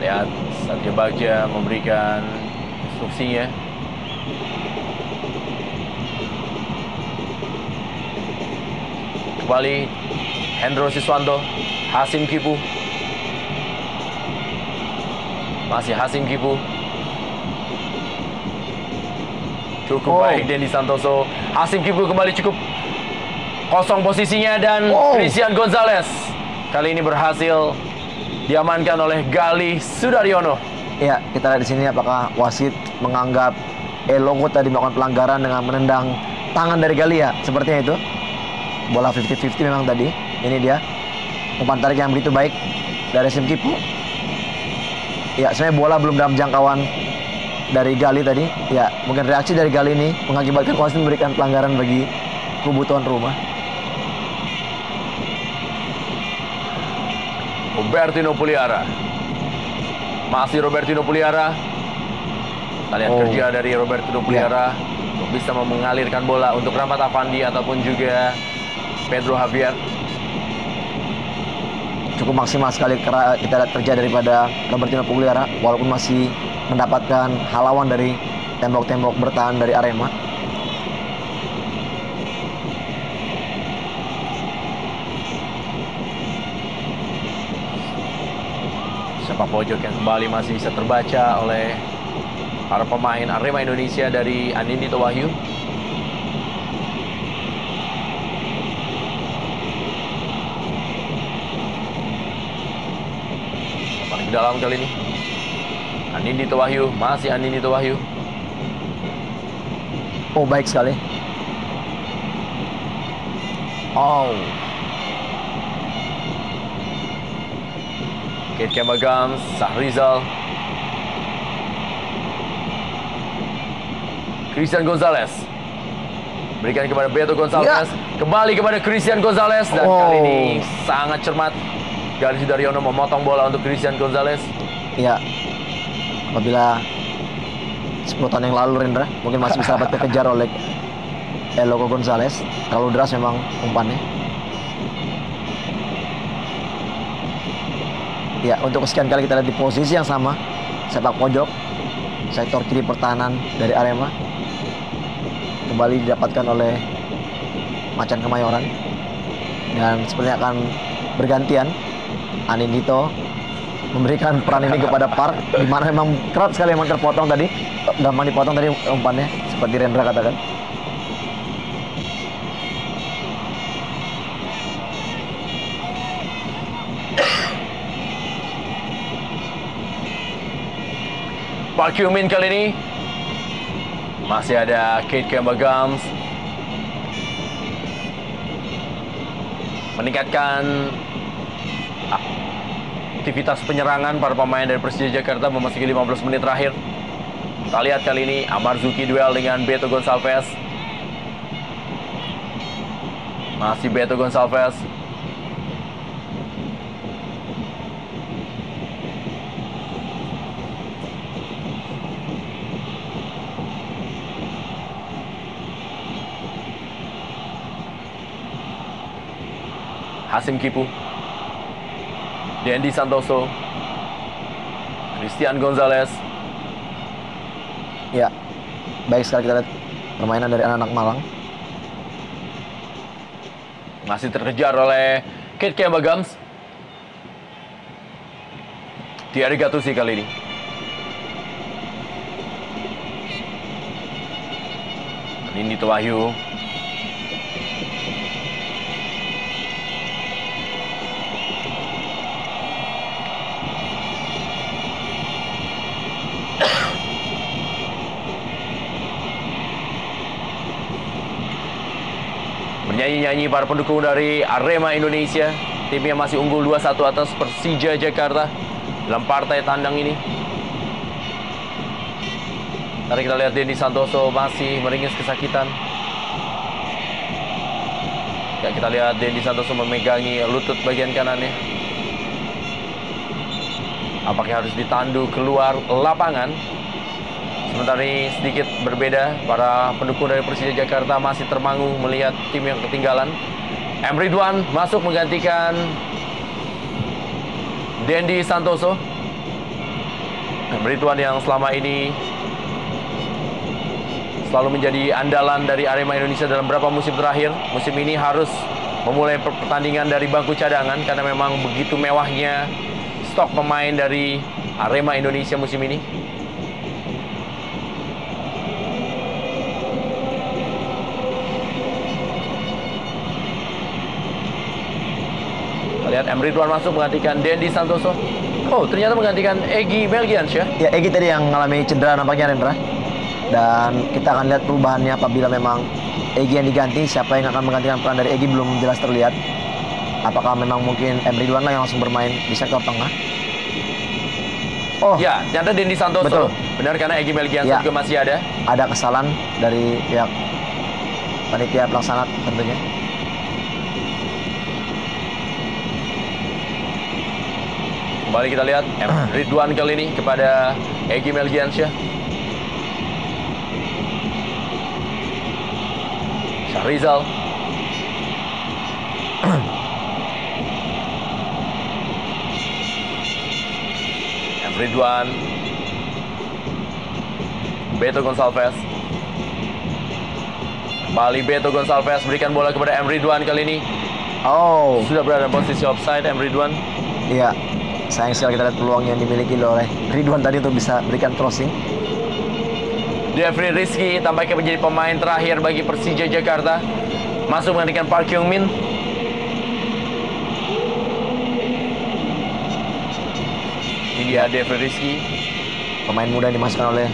Lihat Satya Bagja memberikan instruksinya. Kembali Hendro Siswanto, Hasim Kipu. Masih Hasim Kipu. Cukup baik Dendi Santoso. Hasim Kipu kembali cukup kosong posisinya dan Christian Gonzalez kali ini berhasil diamankan oleh Galih Sudaryono. Ya, kita lihat di sini apakah wasit menganggap Eloko tadi melakukan pelanggaran dengan menendang tangan dari Galia. Sepertinya itu. Bola 50-50 memang tadi. Ini dia umpan tarik yang begitu baik dari Hasim Kipu. Ya, sebenarnya bola belum dalam jangkauan dari Gali tadi. Ya, mungkin reaksi dari Gali ini mengakibatkan wasit memberikan pelanggaran bagi kubu tuan rumah. Robertino Puliara. Masih Robertino Puliara. Kita lihat kerja dari Robertino Puliara untuk bisa mengalirkan bola untuk Rahmat Afandi ataupun juga Pedro Javier. Cukup maksimal sekali kita lihat kerja daripada Robertino Puliara, walaupun masih mendapatkan halauan dari tembok-tembok bertahan dari Arema. Sepak pojok yang kembali masih bisa terbaca oleh para pemain Arema Indonesia dari Anindito Wahyu. Di dalam kali ini Anindito Wahyu, masih Anindito Wahyu. Baik sekali. Kate Kemagam, Sahrizal, Christian Gonzalez berikan kepada Beto Gonçalves, kembali kepada Christian Gonzalez, dan kali ini sangat cermat Galih Sudaryono memotong bola untuk Christian Gonzalez. Ya, apabila 10 tahun yang lalu, Rendra, mungkin masih bisa dapat dikejar oleh Eloko Gonzalez. Terlalu deras memang umpannya. Ya, untuk kesekian kali kita lihat di posisi yang sama, sepak pojok, sektor kiri pertahanan dari Arema kembali didapatkan oleh Macan Kemayoran, dan sepertinya akan bergantian. Anindito memberikan peran ini kepada Park, di mana memang kerap sekali memang terpotong tadi, gampang dipotong tadi umpannya, seperti Rendra katakan. Park Hyung-min kali ini Masih ada Kate Kemba Gums. Meningkatkan aktivitas penyerangan para pemain dari Persija Jakarta memasuki 15 menit terakhir. Kita lihat kali ini Amarzuki duel dengan Beto Gonçalves. Masih Beto Gonçalves. Hasim Kipu, Dendi Santoso, Christian Gonzalez. Ya, baik sekali kita lihat permainan dari anak-anak Malang. Masih terkejar oleh Kate Kemba Gums. Thierry Gattuso kali ini. Ini Wahyu. Bernyanyi-nyanyi para pendukung dari Arema Indonesia. Timnya masih unggul 2-1 atas Persija Jakarta dalam partai tandang ini. Tadi kita lihat Dendi Santoso masih meringis kesakitan. Ya, kita lihat Dendi Santoso memegangi lutut bagian kanannya. Apakah harus ditandu keluar lapangan? Sementara ini sedikit berbeda, para pendukung dari Persija Jakarta masih termangu melihat tim yang ketinggalan. M. Ridwan masuk menggantikan Dendi Santoso. M. Ridwan yang selama ini selalu menjadi andalan dari Arema Indonesia dalam beberapa musim terakhir. Musim ini harus memulai pertandingan dari bangku cadangan karena memang begitu mewahnya stok pemain dari Arema Indonesia musim ini. Lihat M. Ridwan masuk menggantikan Dendi Santoso. Oh, ternyata menggantikan Egy Melgiansyah. Ya, Egy tadi yang mengalami cedera nampaknya, Rendra. Dan kita akan lihat perubahannya apabila memang Egy yang diganti. Siapa yang akan menggantikan peran dari Egy belum jelas terlihat. Apakah memang mungkin M. Ridwan lah yang langsung bermain di sektor tengah? Oh, ya, ternyata Dendi Santoso. Betul. Benar, karena Egy Melgiansyah Ya, juga masih ada. Ada kesalahan dari pihak panitia pelaksana tentunya. Kembali kita lihat M. Ridwan kali ini kepada Egy Melgiansyah. Syahrizal. M. Ridwan. Beto Gonçalves. Kembali Beto Gonçalves berikan bola kepada M. Ridwan kali ini. Oh, Sudah berada dalam posisi offside M. Ridwan. iya. Sayang sekali kita lihat peluang yang dimiliki oleh Ridwan tadi untuk bisa berikan crossing. Devri Rizky tampaknya menjadi pemain terakhir bagi Persija Jakarta. Masuk menggantikan Park Kyung Min. Ini dia Devri Rizky. Pemain muda yang dimasukkan oleh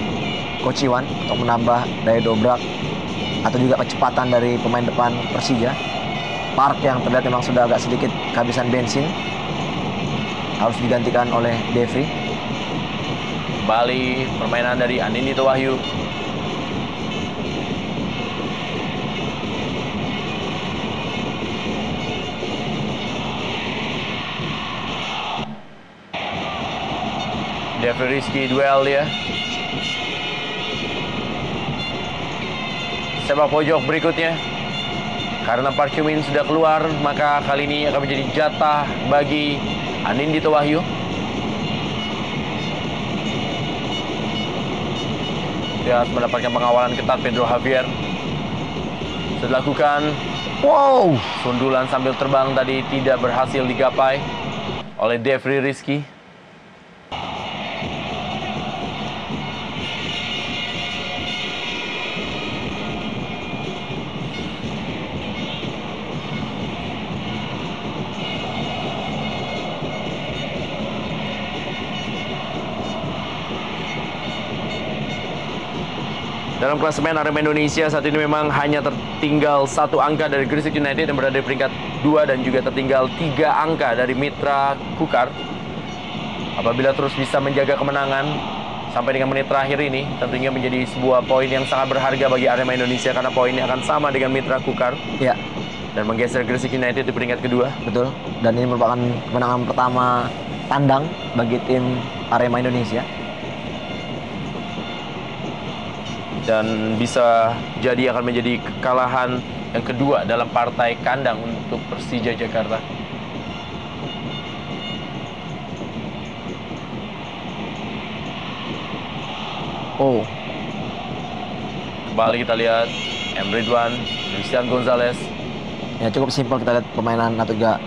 Coach Iwan untuk menambah daya dobrak atau juga kecepatan dari pemain depan Persija. Park yang terlihat memang sudah agak sedikit kehabisan bensin, harus digantikan oleh Devri. Kembali permainan dari Anindito Wahyu. Devri Rizky duel ya. Sepak pojok berikutnya. Karena Park Kyung Min sudah keluar, maka kali ini akan menjadi jatah bagi Anindito Wahyu. Dia mendapatkan pengawalan ketat Pedro Javier. Sudah dilakukan. Wow, Sundulan sambil terbang tadi tidak berhasil digapai oleh Devri Rizky. Dalam klasemen Arema Indonesia saat ini memang hanya tertinggal 1 angka dari Gresik United yang berada di peringkat 2 dan juga tertinggal 3 angka dari Mitra Kukar. Apabila terus bisa menjaga kemenangan sampai dengan menit terakhir ini, tentunya menjadi sebuah poin yang sangat berharga bagi Arema Indonesia karena poinnya akan sama dengan Mitra Kukar. Ya, Dan menggeser Gresik United di peringkat kedua. betul. Dan ini merupakan kemenangan pertama tandang bagi tim Arema Indonesia. Dan bisa jadi akan menjadi kekalahan yang kedua dalam partai kandang untuk Persija Jakarta. Oh, Kembali kita lihat M. Ridwan, Christian Gonzalez. ya cukup simpel kita lihat permainan atau juga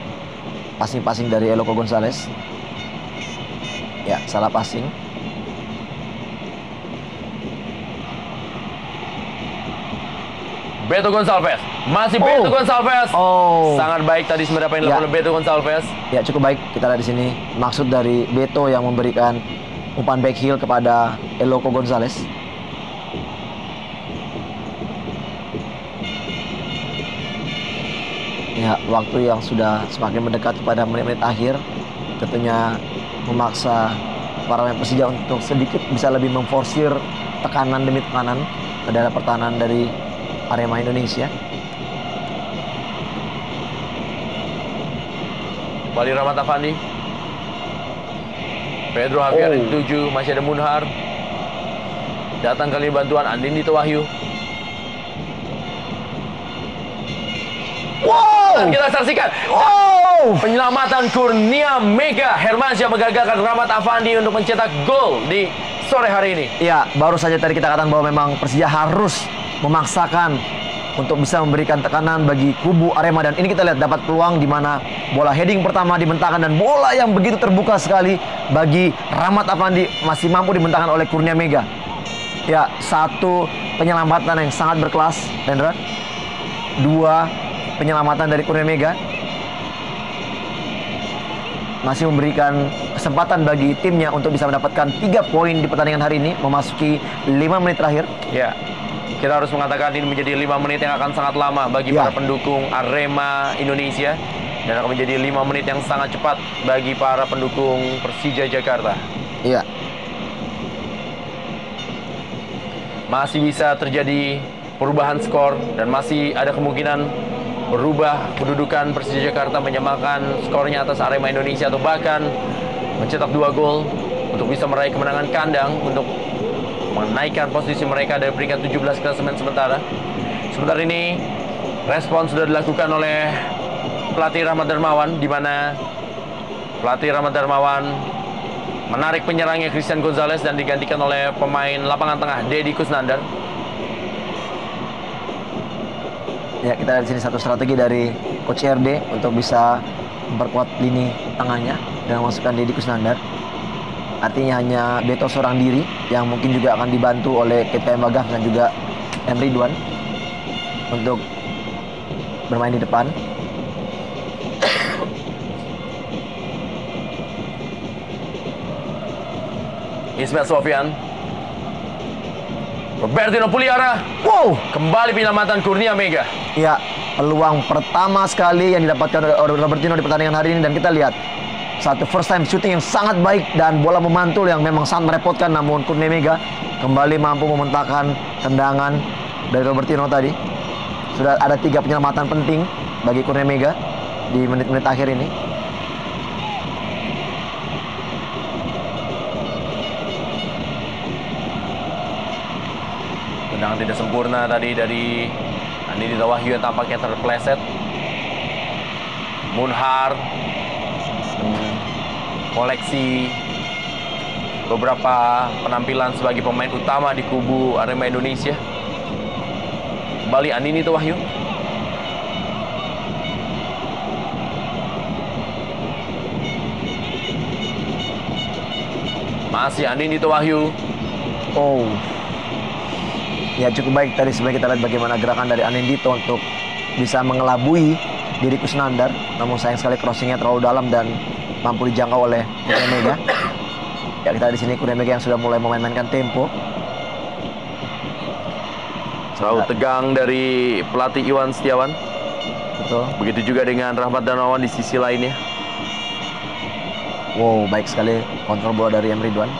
passing-passing dari Eloko Gonzalez. Ya, salah passing. Beto Gonçalves, masih Beto Gonçalves. Oh. Sangat baik tadi sebenarnya apa yang dilakukan oleh Beto Gonçalves. Ya, cukup baik kita lihat di sini. Maksud dari Beto yang memberikan umpan back heel kepada Eloko Gonzalez. Ya, waktu yang sudah semakin mendekat pada menit-menit akhir tentunya memaksa para pemain Persija untuk sedikit bisa lebih memforsir tekanan demi tekanan pada pertahanan dari Arema Indonesia. Kembali Rahmat Afandi. Pedro Javier yang dituju, masih ada Munhar. Datang kali bantuan Andindito Wahyu. Wow! Dan kita saksikan penyelamatan Kurnia Mega Hermansyah menggagalkan Rahmat Afandi untuk mencetak gol di sore hari ini. Ya, baru saja tadi kita katakan bahwa memang Persija harus memaksakan untuk bisa memberikan tekanan bagi kubu Arema, dan ini kita lihat dapat peluang di mana bola heading pertama dibentangkan dan bola yang begitu terbuka sekali bagi Rahmat Afandi masih mampu dibentangkan oleh Kurnia Mega. Ya, satu penyelamatan yang sangat berkelas, Rendra. Dua penyelamatan dari Kurnia Mega masih memberikan kesempatan bagi timnya untuk bisa mendapatkan 3 poin di pertandingan hari ini memasuki 5 menit terakhir. Ya, kita harus mengatakan ini menjadi 5 menit yang akan sangat lama bagi para pendukung Arema Indonesia, dan akan menjadi 5 menit yang sangat cepat bagi para pendukung Persija Jakarta. Iya. Masih bisa terjadi perubahan skor dan masih ada kemungkinan berubah kedudukan Persija Jakarta menyamakan skornya atas Arema Indonesia atau bahkan mencetak 2 gol untuk bisa meraih kemenangan kandang untuk menaikkan posisi mereka dari peringkat 17 klasemen sementara. Sebentar ini respon sudah dilakukan oleh pelatih Rahmat Darmawan, di mana pelatih Rahmat Darmawan menarik penyerangnya Christian Gonzalez dan digantikan oleh pemain lapangan tengah Deddy Kusnandar. Ya, kita lihat di sini satu strategi dari Coach RD untuk bisa memperkuat lini tengahnya dan memasukkan Deddy Kusnandar. Artinya hanya Beto seorang diri yang mungkin juga akan dibantu oleh KPM Bagaf dan juga M. Ridwan untuk bermain di depan. Ismail Sofian, Robertino Puliara. Wow, Kembali penyelamatan Kurnia Mega. ya, peluang pertama sekali yang didapatkan oleh Robertino di pertandingan hari ini, dan kita lihat satu first time shooting yang sangat baik dan bola memantul yang memang sangat merepotkan, namun Kurnia Mega kembali mampu mementahkan tendangan dari Robertino tadi. Sudah ada 3 penyelamatan penting bagi Kurnia Mega di menit-menit akhir ini. Tendangan tidak sempurna tadi dari Andindito Wahyu yang tampaknya terpleset. Munhar koleksi beberapa penampilan sebagai pemain utama di kubu Arema Indonesia. Kembali Andindito Wahyu. Masih Andindito Wahyu. Oh, ya cukup baik tadi sebenarnya kita lihat bagaimana gerakan dari Andindito untuk bisa mengelabui Deddy Kusnandar, namun sayang sekali crossingnya terlalu dalam dan mampu dijangkau oleh Kurnia Mega. Ya, kita di sini Kurnia Mega yang sudah mulai memainkan tempo. Selalu tegang dari pelatih Iwan Setiawan. Betul. Begitu juga dengan Rahmat Darmawan di sisi lainnya. Wow, baik sekali kontrol bola dari M. Ridwan.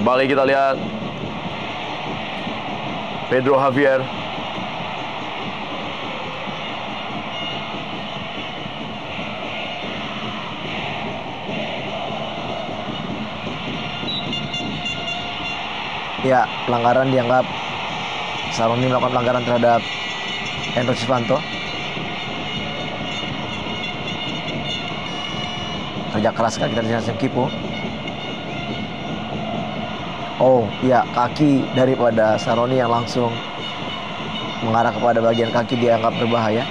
Kembali kita lihat Pedro Javier. Ya, pelanggaran dianggap Saroni melakukan pelanggaran terhadap Hendro Siswanto. Kerja keras sekali dari Hasim Kipu. Oh, ya, kaki daripada Saroni yang langsung mengarah kepada bagian kaki dianggap berbahaya.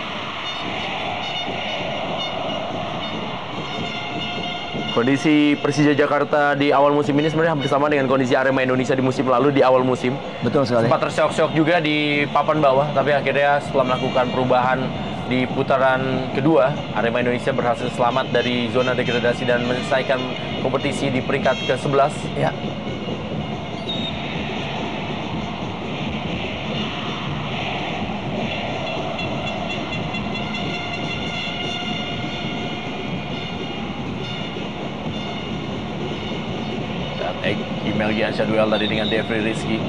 Kondisi Persija Jakarta di awal musim ini sebenarnya hampir sama dengan kondisi Arema Indonesia di musim lalu di awal musim. Betul sekali. Sempat tersyok-syok juga di papan bawah, tapi akhirnya setelah melakukan perubahan di putaran kedua, Arema Indonesia berhasil selamat dari zona degradasi dan menyelesaikan kompetisi di peringkat ke-11. Ya. Melgi Ansyah duel tadi dengan Devri Rizky.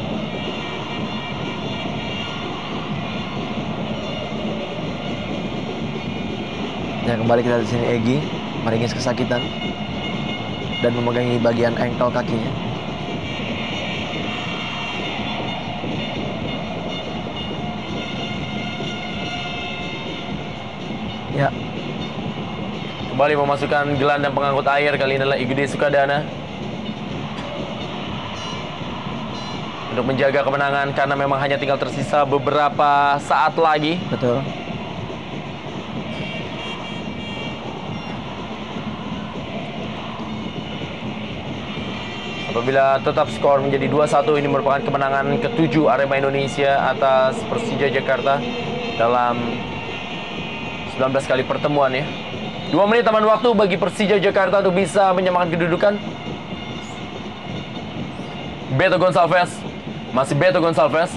Ya, kembali kita di sini Egy meringis kesakitan dan memegangi bagian engkel kakinya. Ya. Kembali memasukkan gelandang pengangkut air, kali ini adalah Igede Sukadana. Untuk menjaga kemenangan karena memang hanya tinggal tersisa beberapa saat lagi. Betul. Apabila tetap skor menjadi 2-1, ini merupakan kemenangan ke-7 Arema Indonesia atas Persija Jakarta dalam 19 kali pertemuan ya. 2 menit taman waktu bagi Persija Jakarta untuk bisa menyamakan kedudukan. Beto Gonçalves. Masih Beto Gonçalves.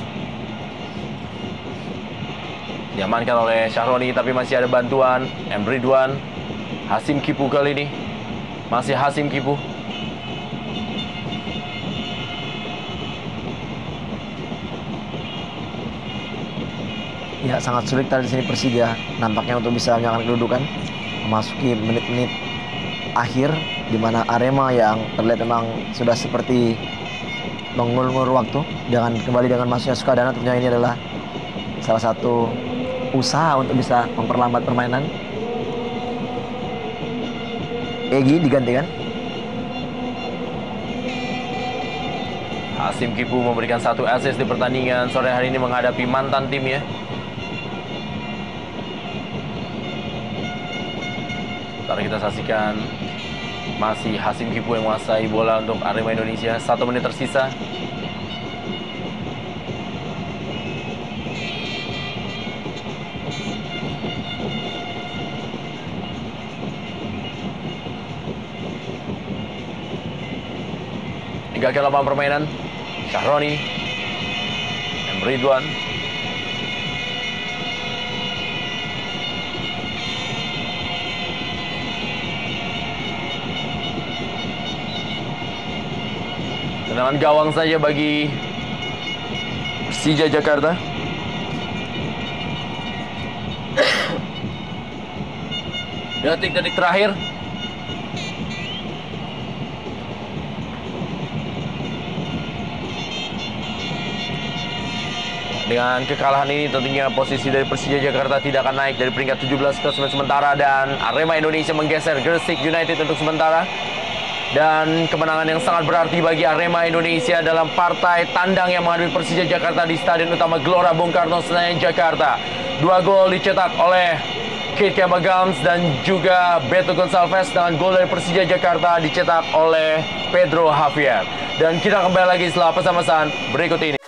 Diamankan oleh Syahroni, tapi masih ada bantuan M. Ridwan. Hasim Kipu kali ini. Masih Hasim Kipu. Ya, sangat sulit tadi di sini Persija nampaknya untuk bisa menyamakan kedudukan memasuki menit-menit akhir di mana Arema yang terlihat memang sudah seperti mengulur waktu dengan kembali dengan masuknya Sukadana. Tentunya ini adalah salah satu usaha untuk bisa memperlambat permainan. Egy digantikan. Hasim Kipu memberikan 1 assist di pertandingan sore hari ini menghadapi mantan timnya. Ntar kita saksikan masih Hasim Kipu yang menguasai bola untuk Arema Indonesia. 1 menit tersisa. Tinggalkan lapangan permainan. Syahroni, M. Ridwan. Tendangan gawang saja bagi Persija Jakarta. Detik-detik terakhir. Dengan kekalahan ini tentunya posisi dari Persija Jakarta tidak akan naik dari peringkat 17 ke 9 sementara, dan Arema Indonesia menggeser Gresik United untuk sementara. Dan kemenangan yang sangat berarti bagi Arema Indonesia dalam partai tandang yang menghadapi Persija Jakarta di Stadion Utama Gelora Bung Karno, Senayan, Jakarta. 2 gol dicetak oleh Kate Kemagams dan juga Beto Gonçalves, dengan gol dari Persija Jakarta dicetak oleh Pedro Javier. Dan kita kembali lagi setelah pesan-pesan berikut ini.